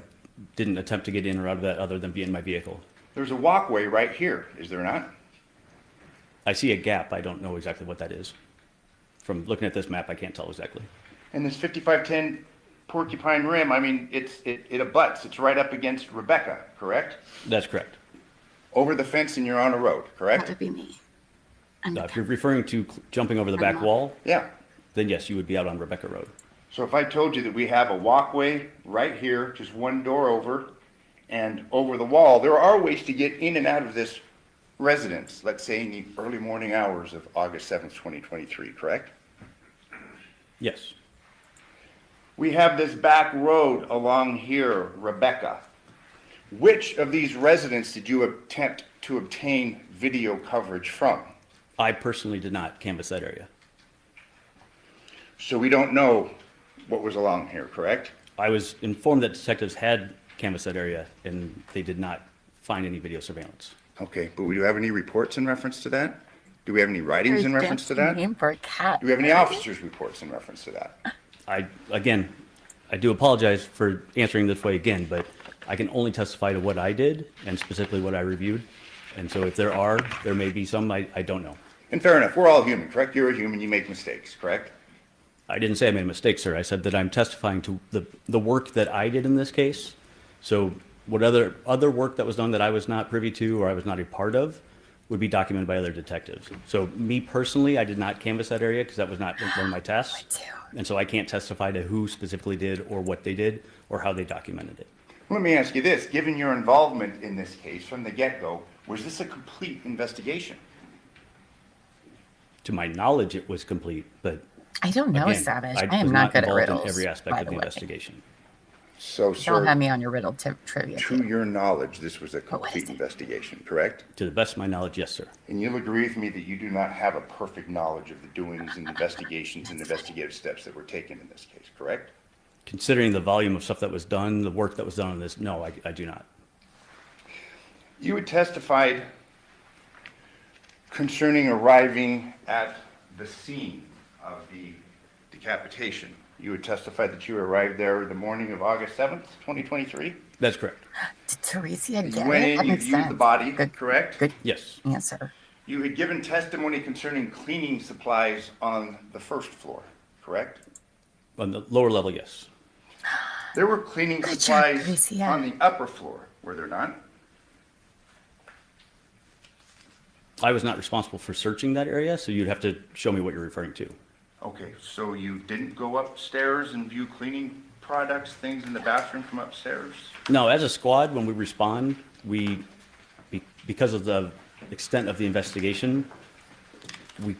didn't attempt to get in or out of that other than be in my vehicle. There's a walkway right here, is there not? I see a gap. I don't know exactly what that is. From looking at this map, I can't tell exactly. And this 5510 Porcupine Rim, I mean, it abuts. It's right up against Rebecca, correct? That's correct. Over the fence and you're on a road, That correct? would be me. If you're referring to jumping over the back not. wall, Yeah. then yes, you would be out on Rebecca Road. So if I told you that we have a walkway right here, just one door over, and over the wall, there are ways to get in and out of this residence, let's say in the early morning hours of August 7th, 2023, correct? Yes. We have this back road along here, Rebecca. Which of these residents did you attempt to obtain video coverage from? I personally did not canvass that area. So we don't know what was along here, correct? I was informed that detectives had canvassed that area and they did not find any video surveillance. Okay, but do we have any reports in reference to that? Do we have any writings in reference to that? Name for a cat. Do we have any officers' reports in reference to that? I do apologize for answering this way again, but I can only testify to what I did and specifically what I reviewed. And so if there may be some, I don't know. And fair enough, we're all human, correct? You're a human, you make mistakes, correct? I didn't say I made a mistake, sir. I said that I'm testifying to the work that I did in this case. So what other work that was done that I was not privy to or I was not a part of would be documented by other detectives. So me personally, I did not canvass that area because that was not one of my tasks. And so I can't testify to who specifically did or what they did or how they documented it. Let me ask you this, given your involvement in this case from the get-go, was this a complete investigation? To my knowledge, it was complete, but I don't know, again, Savage. I I am was not good at involved in riddles. every aspect by of the the way. investigation. So, Don't have sir, me on your riddle trivia. to team. your knowledge, this was a what is complete it? investigation, correct? To the best of my knowledge, yes, sir. And you'll agree with me that you do not have a perfect knowledge of the doings and investigations and investigative steps that were taken in this case, correct? Considering the volume of stuff that was done, the work that was done on this, no, I do not. You had testified concerning arriving at the scene of the decapitation. You had testified that you arrived there the morning of August 7th, 2023? That's correct. Did Teresa get You it? went in, That you makes viewed the sense. body, Good, correct? good Yes. answer. You had given testimony concerning cleaning supplies on the first floor, correct? On the lower level, yes. There were cleaning Good job, supplies Gracie. on the upper floor, were there not? I was not responsible for searching that area, so you'd have to show me what you're referring to. Okay, so you didn't go upstairs and view cleaning products, things in the bathroom from upstairs? No, as a squad, when we respond, because of the extent of the investigation, we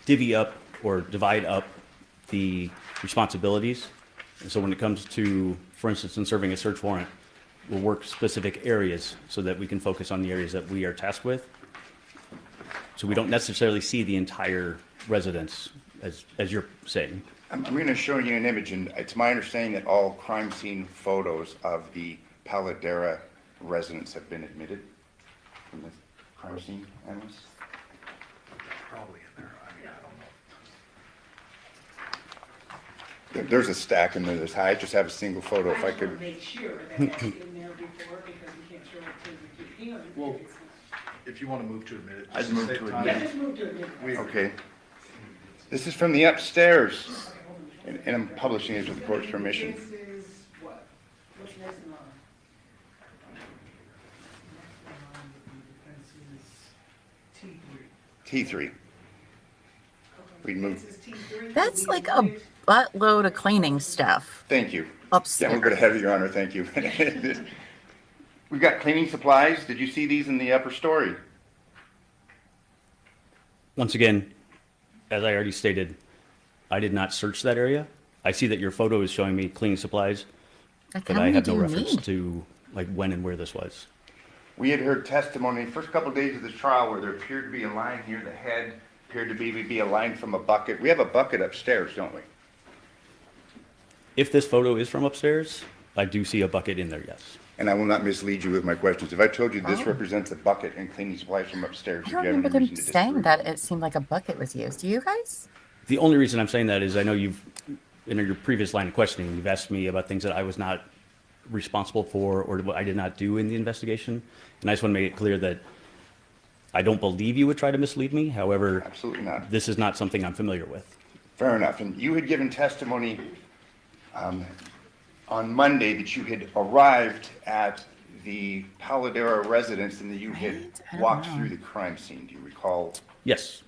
divvy up or divide up the responsibilities. And so when it comes to, for instance, in serving a search warrant, we'll work specific areas so that we can focus on the areas that we are tasked with. So we don't necessarily see the entire residence, as you're saying. I'm going to show you an image, and it's my understanding that all crime scene photos of the Paladera residents have been admitted from the crime scene, Analyst? Probably in there. I mean, I don't know. There's a stack in there this high. I just have a single photo. If I just wanna could, make sure that that's in there before, because we can't show it to the, hang on. Well, if you want to move to admit it. I'd just move save to time. Yeah, just move to it. okay. This is from the upstairs, and I'm publishing it with the court's permission. This is what? What's next in line? T3. We can move. This is T3. That's like a buttload of cleaning stuff Thank you. Yeah, upstairs. we'll go ahead of Your Honor. Thank you. We've got cleaning supplies. Did you see these in the upper story? Once again, as I already stated, I did not search that area. I see that your photo is showing me cleaning supplies, Like, but how I many have do no you reference need? to like when and where this was. We had heard testimony first couple of days of this trial where there appeared to be a line near the head, appeared to be a line from a bucket. We have a bucket upstairs, don't we? If this photo is from upstairs, I do see a bucket in there, yes. And I will not mislead you with my questions. If I told you this Oh. represents a bucket and cleaning supplies from upstairs, I would don't you have remember any them reason to saying disagree? that it seemed like a bucket was used. Do you guys? The only reason I'm saying that is I know you've, in your previous line of questioning, you've asked me about things that I was not responsible for or what I did not do in the investigation. And I just want to make it clear that I don't believe you would try to mislead me. However, Absolutely not. this is not something I'm familiar with. Fair enough. And you had given testimony on Monday that you had arrived at the Paladera residence and that you had Right? I don't walked know. through the crime scene. Do you recall? Yes,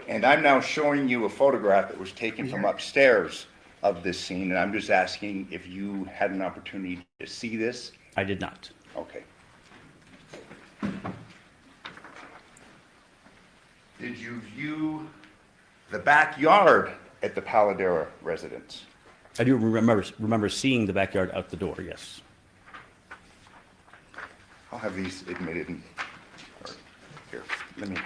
And I'm now showing you a photograph that was taken from upstairs of this scene, and I'm just asking if you had an opportunity to see this? I did not. Okay. Did you view the backyard at the Paladera residence? I do remember seeing the backyard out the door, yes. I'll have these admitted in, or here, let me.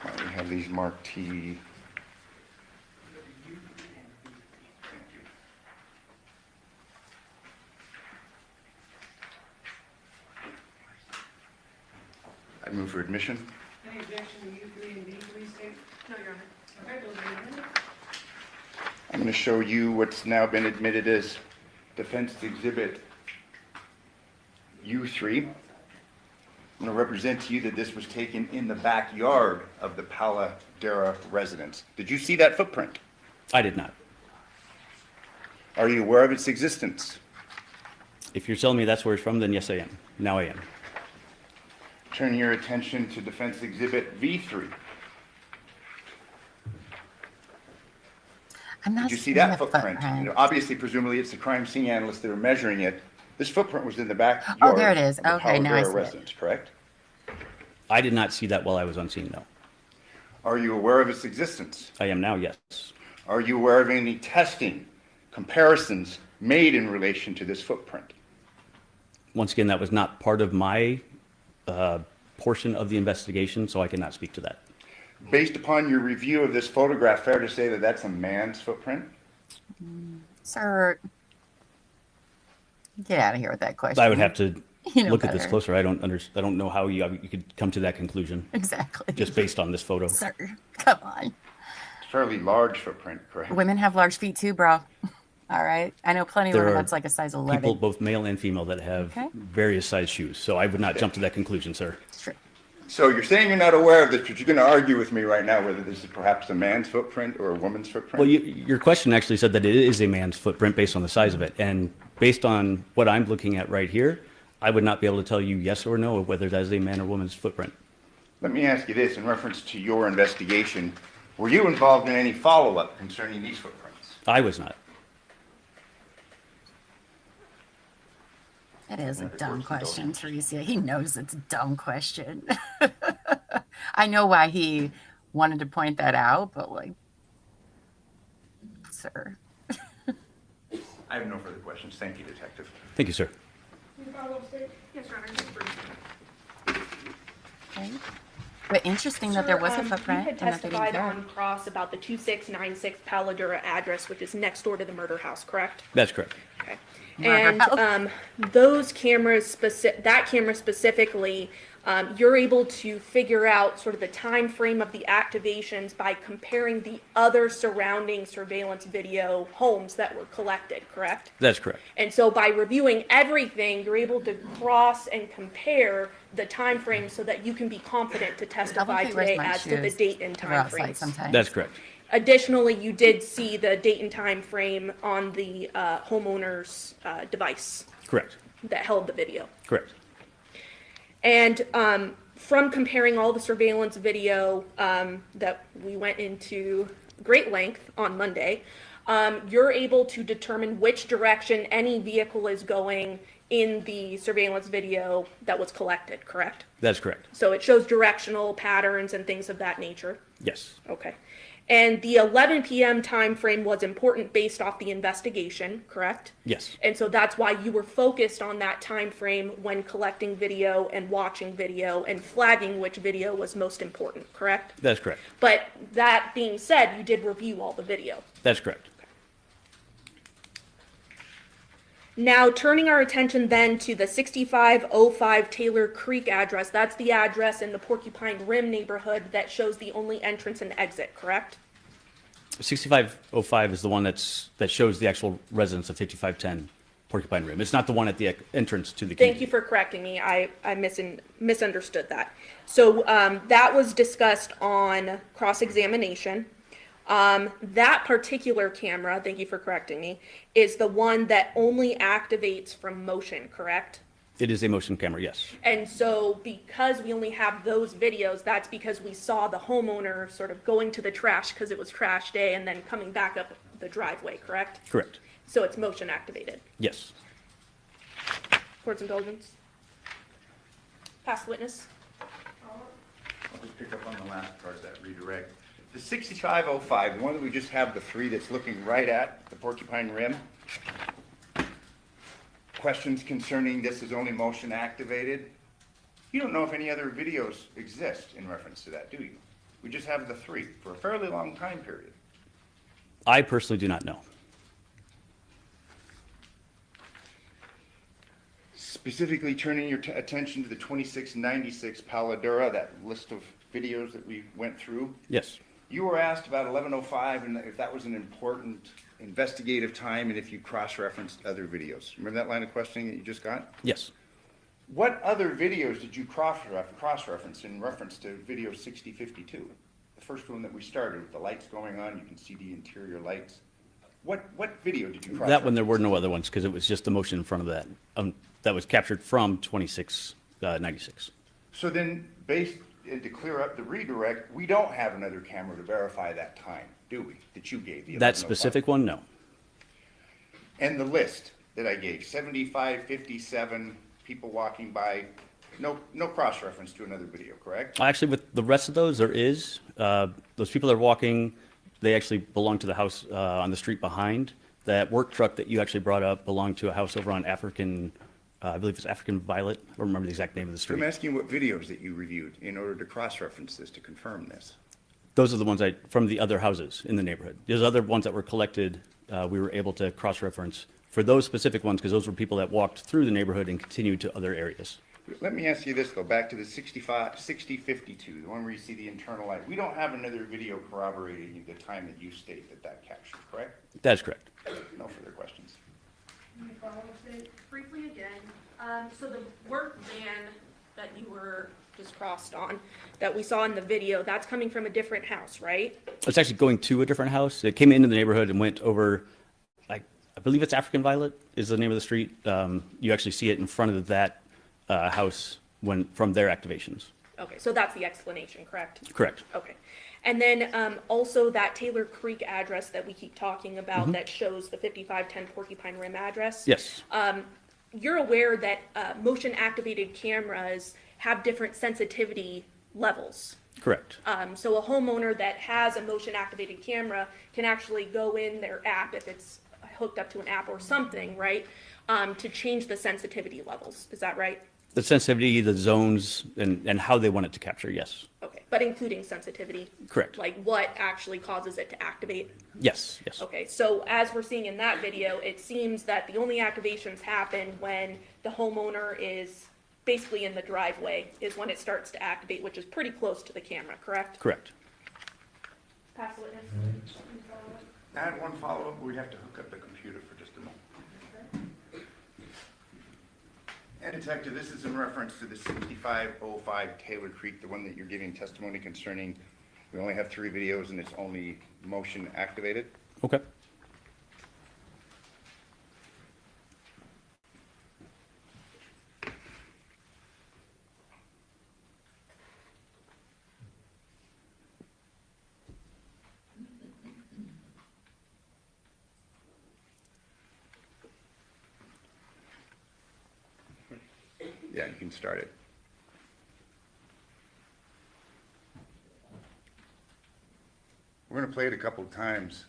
Why don't we have these marked T? I move for admission. Any objection to U3 and D3 state? No, Your Honor. Okay, those are amended. I'm going to show you what's now been admitted as Defense Exhibit U3. I'm going to represent to you that this was taken in the backyard of the Paladera residence. Did you see that footprint? I did not. Are you aware of its existence? If you're telling me that's where it's from, then yes, I am. Now I am. Turn your attention to Defense Exhibit V3. I'm not Did you see seeing that the footprint? You know, obviously, presumably, it's the crime scene analysts that are measuring it. This footprint was in the backyard. Oh, there it is. of the Okay, now I Paladera see it. residence, correct? I did not see that while I was on scene, no. Are you aware of its existence? I am now, yes. Are you aware of any testing, comparisons made in relation to this footprint? Once again, that was not part of my portion of the investigation, so I cannot speak to that. Based upon your review of this photograph, fair to say that that's a man's footprint? Sir, get out of here with that question. I would have to You know look at this better. closer. I don't know how you could come to that conclusion Exactly. just based on this photo. Sir, come on. It's a fairly large footprint, correct? Women have large feet too, bro. All right. I know plenty of There women are that's like a size 11. People, both male and female, that have Okay. various size shoes, so I would not jump to that conclusion, sir. It's true. So you're saying you're not aware of this, but you're going to argue with me right now whether this is perhaps a man's footprint or a woman's footprint? Well, your question actually said that it is a man's footprint based on the size of it, and based on what I'm looking at right here, I would not be able to tell you yes or no whether that is a man or woman's footprint. Let me ask you this, in reference to your investigation, were you involved in any follow-up concerning these footprints? I was not. It is a dumb question, Teresa. He knows it's a dumb question. I know why he wanted to point that out, but like, sir. I have no further questions. Thank you, Detective. Thank you, sir. Any follow-up state? Yes, Your Honor. Just briefly. Okay. But interesting that there was a Sir, footprint You and had that they didn't testified care. on cross about the 2696 Paladura address, which is next door to the murder house, correct? That's correct. Okay. Murder And house. those cameras, that camera specifically, you're able to figure out sort of the time frame of the activations by comparing the other surrounding surveillance video homes that were collected, correct? That's correct. And so by reviewing everything, you're able to cross and compare the time frame so that you can be confident to testify He wears today my as to the shoes date and to go time outside frames. sometimes. That's correct. Additionally, you did see the date and time frame on the homeowner's device Correct. that held the video. Correct. And from comparing all the surveillance video that we went into great length on Monday, you're able to determine which direction any vehicle is going in the surveillance video that was collected, correct? That's correct. So it shows directional patterns and things of that nature. Yes. Okay. And the 11 p.m. time frame was important based off the investigation, correct? Yes. And so that's why you were focused on that time frame when collecting video and watching video and flagging which video was most important, correct? That's correct. But that being said, you did review all the video. That's correct. Now, turning our attention then to the 6505 Taylor Creek address, that's the address in the Porcupine Rim neighborhood that shows the only entrance and exit, correct? 6505 is the one that shows the actual residence of 5510 Porcupine Rim. It's not the one at the entrance to the community. Thank you for correcting me. I misunderstood that. So that was discussed on cross-examination. That particular camera, thank you for correcting me, is the one that only activates from motion, correct? It is a motion camera, yes. And so because we only have those videos, that's because we saw the homeowner sort of going to the trash because it was trash day and then coming back up the driveway, correct? Correct. So it's motion activated. Yes. Court's indulgence. Past witness. I'll just pick up on the last part of that redirect. The 6505, the one that we just have the three that's looking right at the Porcupine Rim. Questions concerning this is only motion activated. You don't know if any other videos exist in reference to that, do you? We just have the three for a fairly long time period. I personally do not know. Specifically turning your attention to the 2696 Paladura, that list of videos that we went through. Yes. You were asked about 1105 and if that was an important investigative time and if you cross-referenced other videos. Remember that line of questioning that you just got? Yes. What other videos did you cross-reference in reference to video 6052? The first one that we started with the lights going on, you can see the interior lights. What video did you cross-reference? That one, there were no other ones because it was just the motion in front of that. That was captured from 2696. So then, and to clear up the redirect, we don't have another camera to verify that time, do we? That you gave the 1105? That specific one, no. And the list that I gave, 75, 57, people walking by, no cross-reference to another video, correct? Actually, with the rest of those, there is. Those people that are walking, they actually belong to the house on the street behind. That work truck that you actually brought up belonged to a house over on African, I believe it's African Violet. I don't remember the exact name of the So I'm street. asking what videos that you reviewed in order to cross-reference this, to confirm this. Those are the ones from the other houses in the neighborhood. There's other ones that were collected. We were able to cross-reference for those specific ones because those were people that walked through the neighborhood and continued to other areas. Let me ask you this, though, back to the 6052, the one where you see the internal light. We don't have another video corroborating the time that you state that captured, correct? That's correct. No further questions. Let me follow up briefly again. So the work van that you were just crossed on, that we saw in the video, that's coming from a different house, right? It's actually going to a different house. It came into the neighborhood and went over, I believe it's African Violet is the name of the street. You actually see it in front of that house from their activations. Okay, so that's the explanation, correct? Correct. Okay. And then also that Taylor Creek address that we keep talking about that shows the 5510 Porcupine Rim address. Yes. You're aware that motion activated cameras have different sensitivity levels. Correct. So a homeowner that has a motion activated camera can actually go in their app, if it's hooked up to an app or something, right, to change the sensitivity levels. Is that right? The sensitivity, the zones, and how they want it to capture, yes. Okay, but including sensitivity? Correct. Like what actually causes it to activate? Yes, yes. Okay, so as we're seeing in that video, it seems that the only activations happen when the homeowner is basically in the driveway, is when it starts to activate, which is pretty close to the camera, correct? Correct. Pass the witness. I had one follow-up. We have to hook up the computer for just a moment. And Detective, this is in reference to the 6505 Taylor Creek, the one that you're giving testimony concerning. We only have 3 videos and it's only motion activated. Okay. Yeah, you can start it. We're going to play it a couple of times.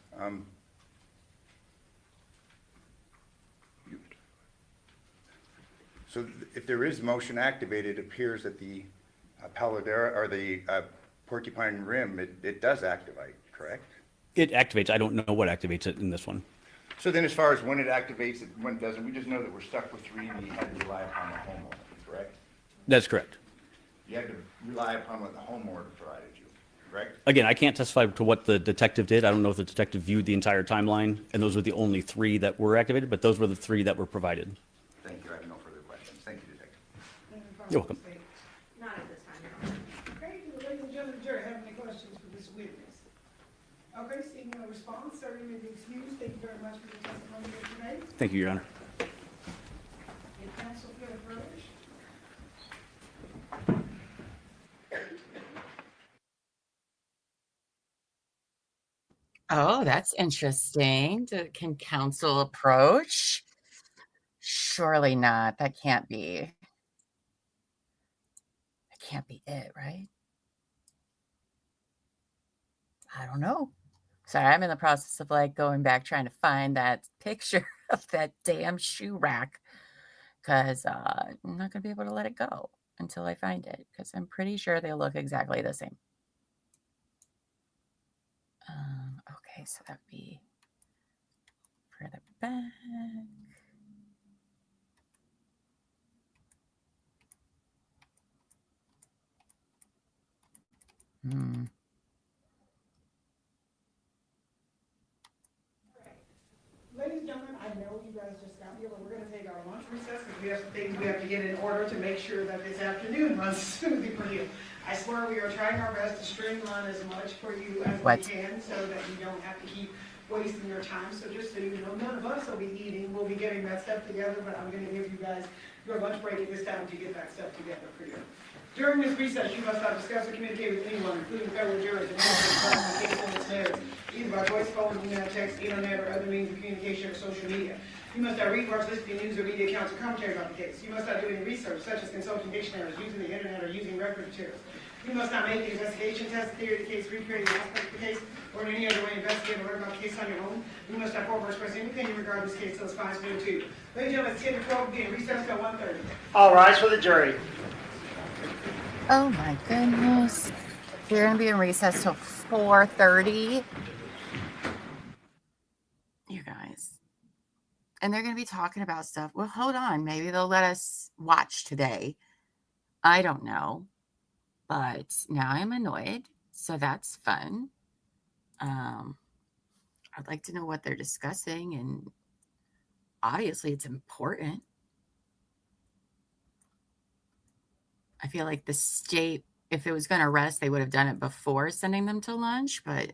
So if there is motion activated, it appears that the Paladera or the Porcupine Rim, it does activate, correct? It activates. I don't know what activates it in this one. So then as far as when it activates, when it doesn't, we just know that we're stuck with 3 and you had to rely upon the homeowner, correct? That's correct. You had to rely upon what the homeowner provided you, correct? Again, I can't testify to what the detective did. I don't know if the detective viewed the entire timeline, and those were the only 3 that were activated, but those were the 3 that were provided. Thank you. I have no further questions. Thank you, Detective. You're welcome. Not at this time, Your Honor. Okay, do the ladies and gentlemen of the jury have any questions for this witness? Okay, seeing no response, sir, you may be excused. Thank you very much for your testimony here today. Thank you, Your Honor. If counsel feel privilege. Oh, that's interesting. Can counsel approach? Surely not. That can't be. That can't be it, right? I don't know. Sorry, I'm in the process of like going back trying to find that picture of that damn shoe rack because I'm not going to be able to let it go until I find it because I'm pretty sure they look exactly the same. Okay, so that would be further back. Ladies and gentlemen, I know you guys just got here, but we're going to take our lunch recess because we have some things we have to get in order to make sure that this afternoon runs smoothly for you. I swear we are trying our best to streamline as much for you as we can so that you don't have to keep wasting your time. So just so you know, none of us will be eating. We'll be getting that stuff together, but I'm going to give you guys your lunch break at this time to get that stuff together for you. During this recess, you must not discuss or communicate with anyone, including federal jurors, and any case on its merits, either by voice, phone, email, text, internet, or other means of communication or social media. You must not read or listen to news or media accounts or commentary about the case. You must not do any research, such as consulting dictionaries, using the internet, or using reference materials. You must not make the investigation, test, theory of the case, recreate the aspect of the case, or in any other way investigate or learn about the case on your own. You must not form or express any opinion regarding this case until it's finally submitted to you. Ladies and gentlemen, it's 10 to 12 again, recess till 1:30. All rise for the jury. Oh my goodness. We're going to be in recess till 4:30. You guys. And they're going to be talking about stuff. Well, hold on. Maybe they'll let us watch today. I don't know. But now I'm annoyed. So that's fun. I'd like to know what they're discussing. And obviously it's important. I feel like the state, if it was going to arrest, they would have done it before sending them to lunch, but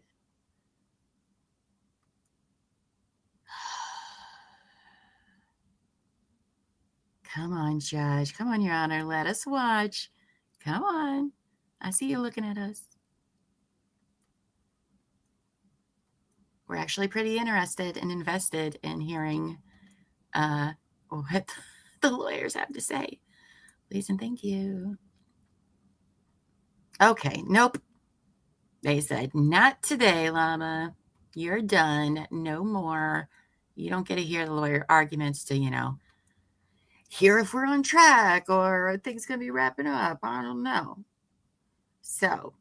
come on, Judge. Come on, Your Honor. Let us watch. Come on. I see you looking at us. We're actually pretty interested and invested in hearing what the lawyers have to say. Please and thank you. Okay, nope. They said, not today, Llama. You're done. No more. You don't get to hear the lawyer arguments to, hear if we're on track or are things going to be wrapping up. I don't know. So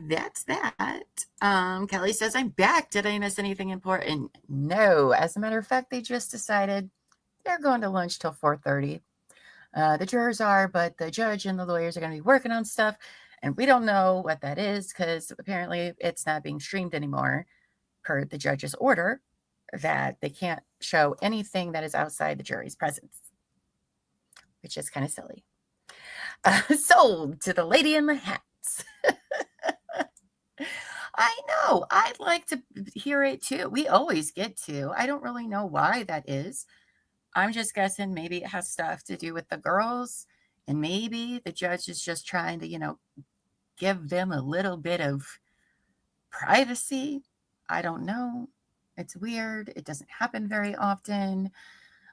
that's that. Kelly says, I'm back. Did I miss anything important? No. As a matter of fact, they just decided they're going to lunch till 4:30. The jurors are, but the judge and the lawyers are going to be working on stuff. And we don't know what that is because apparently it's not being streamed anymore per the judge's order that they can't show anything that is outside the jury's presence, which is kind of silly. Sold to the lady in the hats. I know. I'd like to hear it too. We always get to. I don't really know why that is. I'm just guessing maybe it has stuff to do with the girls, and maybe the judge is just trying to, give them a little bit of privacy. I don't know. It's weird. It doesn't happen very often.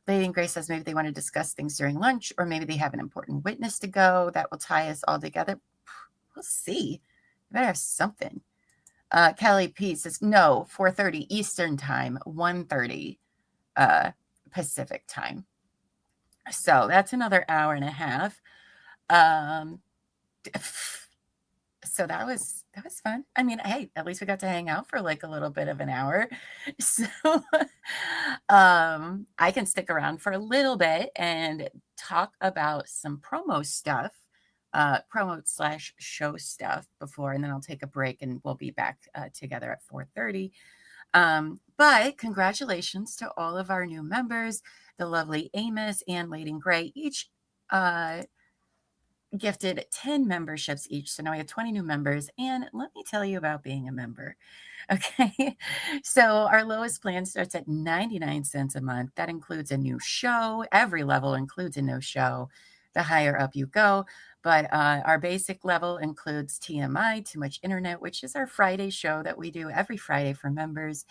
Lady and Grace says maybe they want to discuss things during lunch, or maybe they have an important witness to go that will tie us all together. We'll see. You better have something. Kelly P says, no, 4:30 Eastern time, 1:30 Pacific time. So that's another hour and a half. So that was fun. I mean, hey, at least we got to hang out for like a little bit of an hour. So I can stick around for a little bit and talk about some promo stuff, promo/show stuff before, and then I'll take a break and we'll be back together at 4:30. But congratulations to all of our new members, the lovely Amos and Lady in Gray, each gifted 10 memberships each. So now we have 20 new members. And let me tell you about being a member. Okay. So our lowest plan starts at 99 cents a month. That includes a new show. Every level includes a new show. The higher up you go. But our basic level includes TMI, Too Much Internet, which is our Friday show that we do every Friday for members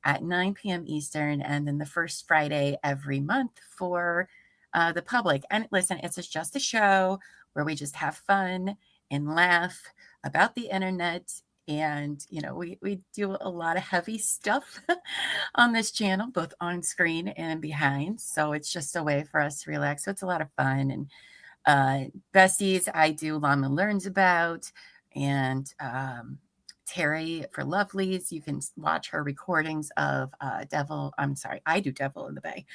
at 9 p.m. Eastern. And then the first Friday every month for the public. And listen, it's just a show where we just have fun and laugh about the internet. And, we do a lot of heavy stuff on this channel, both on screen and behind. So it's just a way for us to relax. So it's a lot of fun. And Besties, I do Llama Learns About, and Terry for Lovelies. You can watch her recordings of I do Devil in the Bay.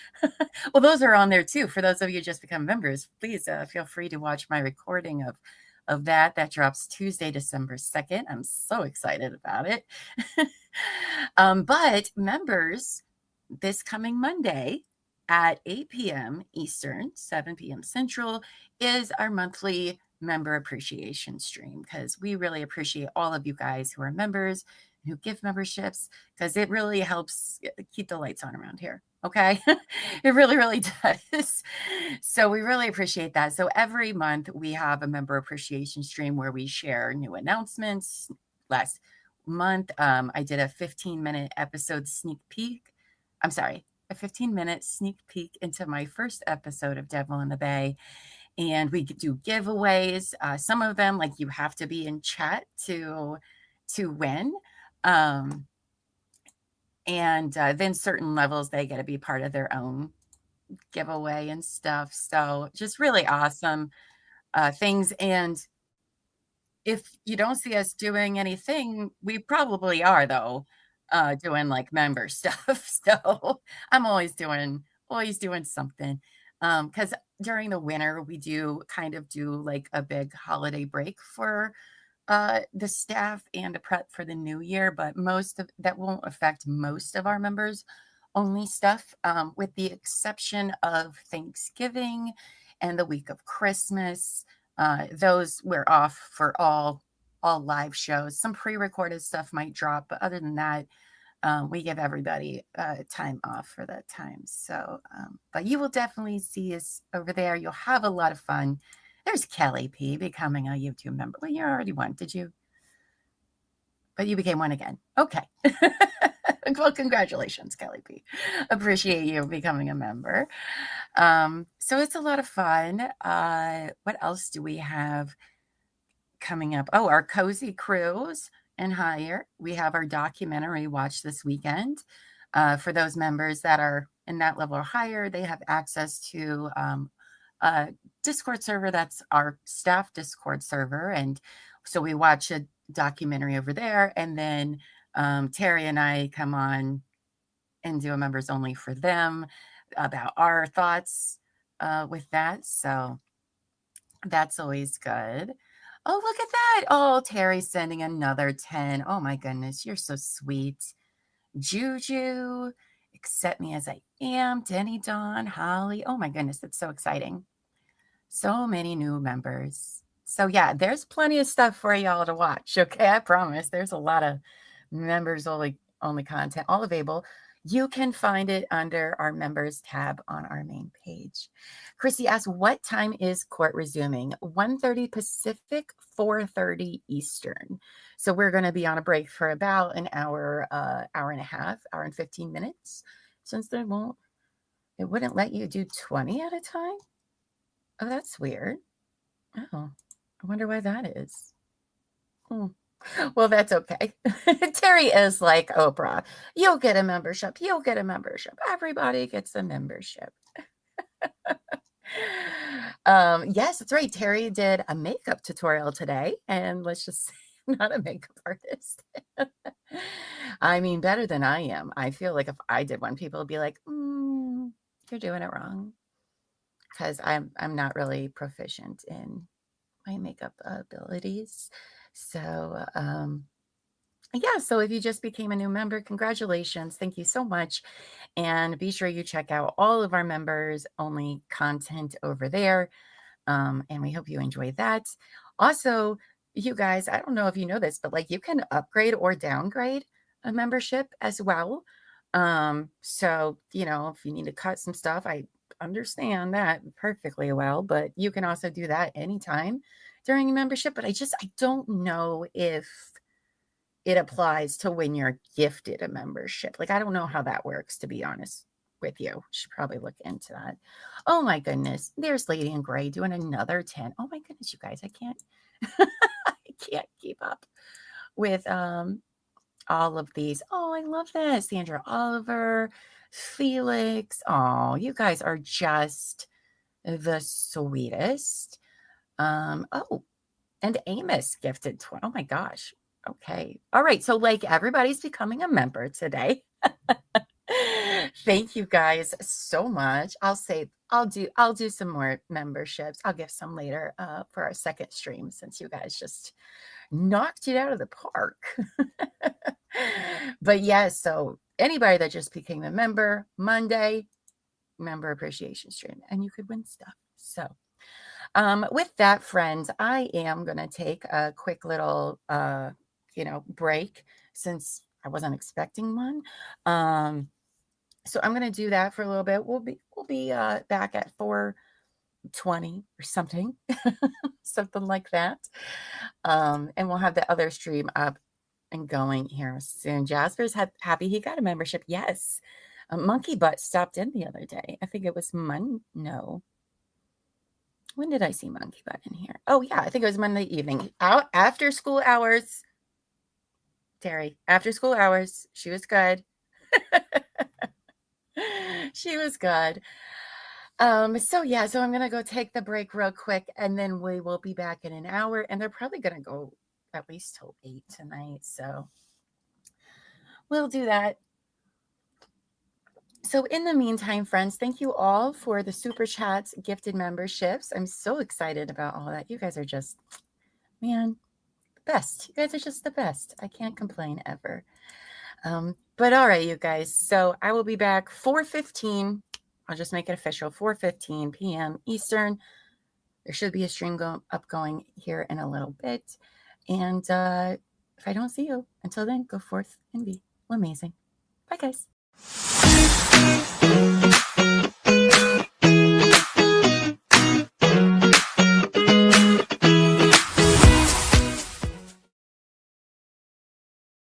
Well, those are on there too. For those of you who just become members, please feel free to watch my recording of that. That drops Tuesday, December 2nd. I'm so excited about it. But members, this coming Monday at 8 p.m. Eastern, 7 p.m. Central, is our monthly member appreciation stream, because we really appreciate all of you guys who are members and who give memberships, because it really helps keep the lights on around here. Okay. It really, really does. So we really appreciate that. So every month we have a member appreciation stream where we share new announcements. Last month, I did a 15-minute episode sneak peek. I'm sorry, a 15-minute sneak peek into my first episode of Devil in the Bay. And we do giveaways. Some of them, like, you have to be in chat to win. And then certain levels, they get to be part of their own giveaway and stuff. So just really awesome things. And if you don't see us doing anything, we probably are, though, doing like member stuff. So I'm always doing something. Because during the winter, we do kind of do like a big holiday break for the staff and a prep for the new year, but that won't affect most of our members only stuff, with the exception of Thanksgiving and the week of Christmas. Those we're off for all live shows. Some pre-recorded stuff might drop, but other than that, we give everybody time off for that time. So, but you will definitely see us over there. You'll have a lot of fun. There's Kelly P becoming a YouTube member. Well, you already won, did you? But you became one again. Okay. Well, congratulations, Kelly P. Appreciate you becoming a member. So it's a lot of fun. What else do we have coming up? Oh, our Cozy Cruise and Hire. We have our documentary watch this weekend for those members that are and that level or higher, they have access to a Discord server. That's our staff Discord server. And so we watch a documentary over there, and then Terry and I come on and do a members only for them about our thoughts with that. So that's always good. Oh, look at that. Oh, Terry's sending another 10. Oh my goodness, you're so sweet. Juju, accept me as I am. Denny, Dawn, Holly. Oh my goodness, that's so exciting. So many new members. So yeah, there's plenty of stuff for y'all to watch. Okay, I promise. There's a lot of members only content, all available. You can find it under our members tab on our main page. Chrissy asks, what time is court resuming? 1:30 Pacific, 4:30 Eastern. So we're going to be on a break for about an hour, hour and a half, hour and 15 minutes, since it wouldn't let you do 20 at a time. Oh, that's weird. Oh, I wonder why that is. Well, that's okay. Terry is like Oprah. You'll get a membership. You'll get a membership. Everybody gets a membership. Yes, that's right. Terry did a makeup tutorial today, and let's just say I'm not a makeup artist. I mean, better than I am. I feel like if I did one, people would be like, you're doing it wrong. Because I'm not really proficient in my makeup abilities. So, yeah, so if you just became a new member, congratulations. Thank you so much. And be sure you check out all of our members only content over there. And we hope you enjoy that. Also, you guys, I don't know if you know this, but like you can upgrade or downgrade a membership as well. So, if you need to cut some stuff, I understand that perfectly well, but you can also do that anytime during a membership. But I don't know if it applies to when you're gifted a membership. Like, I don't know how that works, to be honest with you. Should probably look into that. Oh my goodness. There's Lady in Gray doing another 10. Oh my goodness, you guys, I can't keep up with all of these. Oh, I love that. Sandra Oliver, Felix. Oh, you guys are just the sweetest. Oh, and Amos gifted 20. Oh my gosh. Okay. All right. So like everybody's becoming a member today. Thank you guys so much. I'll do some more memberships. I'll give some later for our second stream, since you guys just knocked it out of the park. But yes, so anybody that just became a member, Monday, member appreciation stream, and you could win stuff. So with that, friends, I am going to take a quick little, break, since I wasn't expecting one. So I'm going to do that for a little bit. We'll be back at 4:20 or something, something like that. And we'll have the other stream up and going here soon. Jasper's happy he got a membership. Yes. Monkey Butt stopped in the other day. I think it was no. When did I see Monkey Butt in here? Oh, yeah. I think it was Monday evening. Out after school hours. Terry, after school hours. She was good. She was good. So I'm going to go take the break real quick, and then we will be back in an hour, and they're probably going to go at least till 8 tonight. So we'll do that. So in the meantime, friends, thank you all for the super chats, gifted memberships. I'm so excited about all that. You guys are just, man, the best. You guys are just the best. I can't complain ever. But all right, you guys. So I will be back 4:15. I'll just make it official. 4:15 p.m. Eastern. There should be a stream going here in a little bit. And if I don't see you until then, go forth and be amazing. Bye, guys.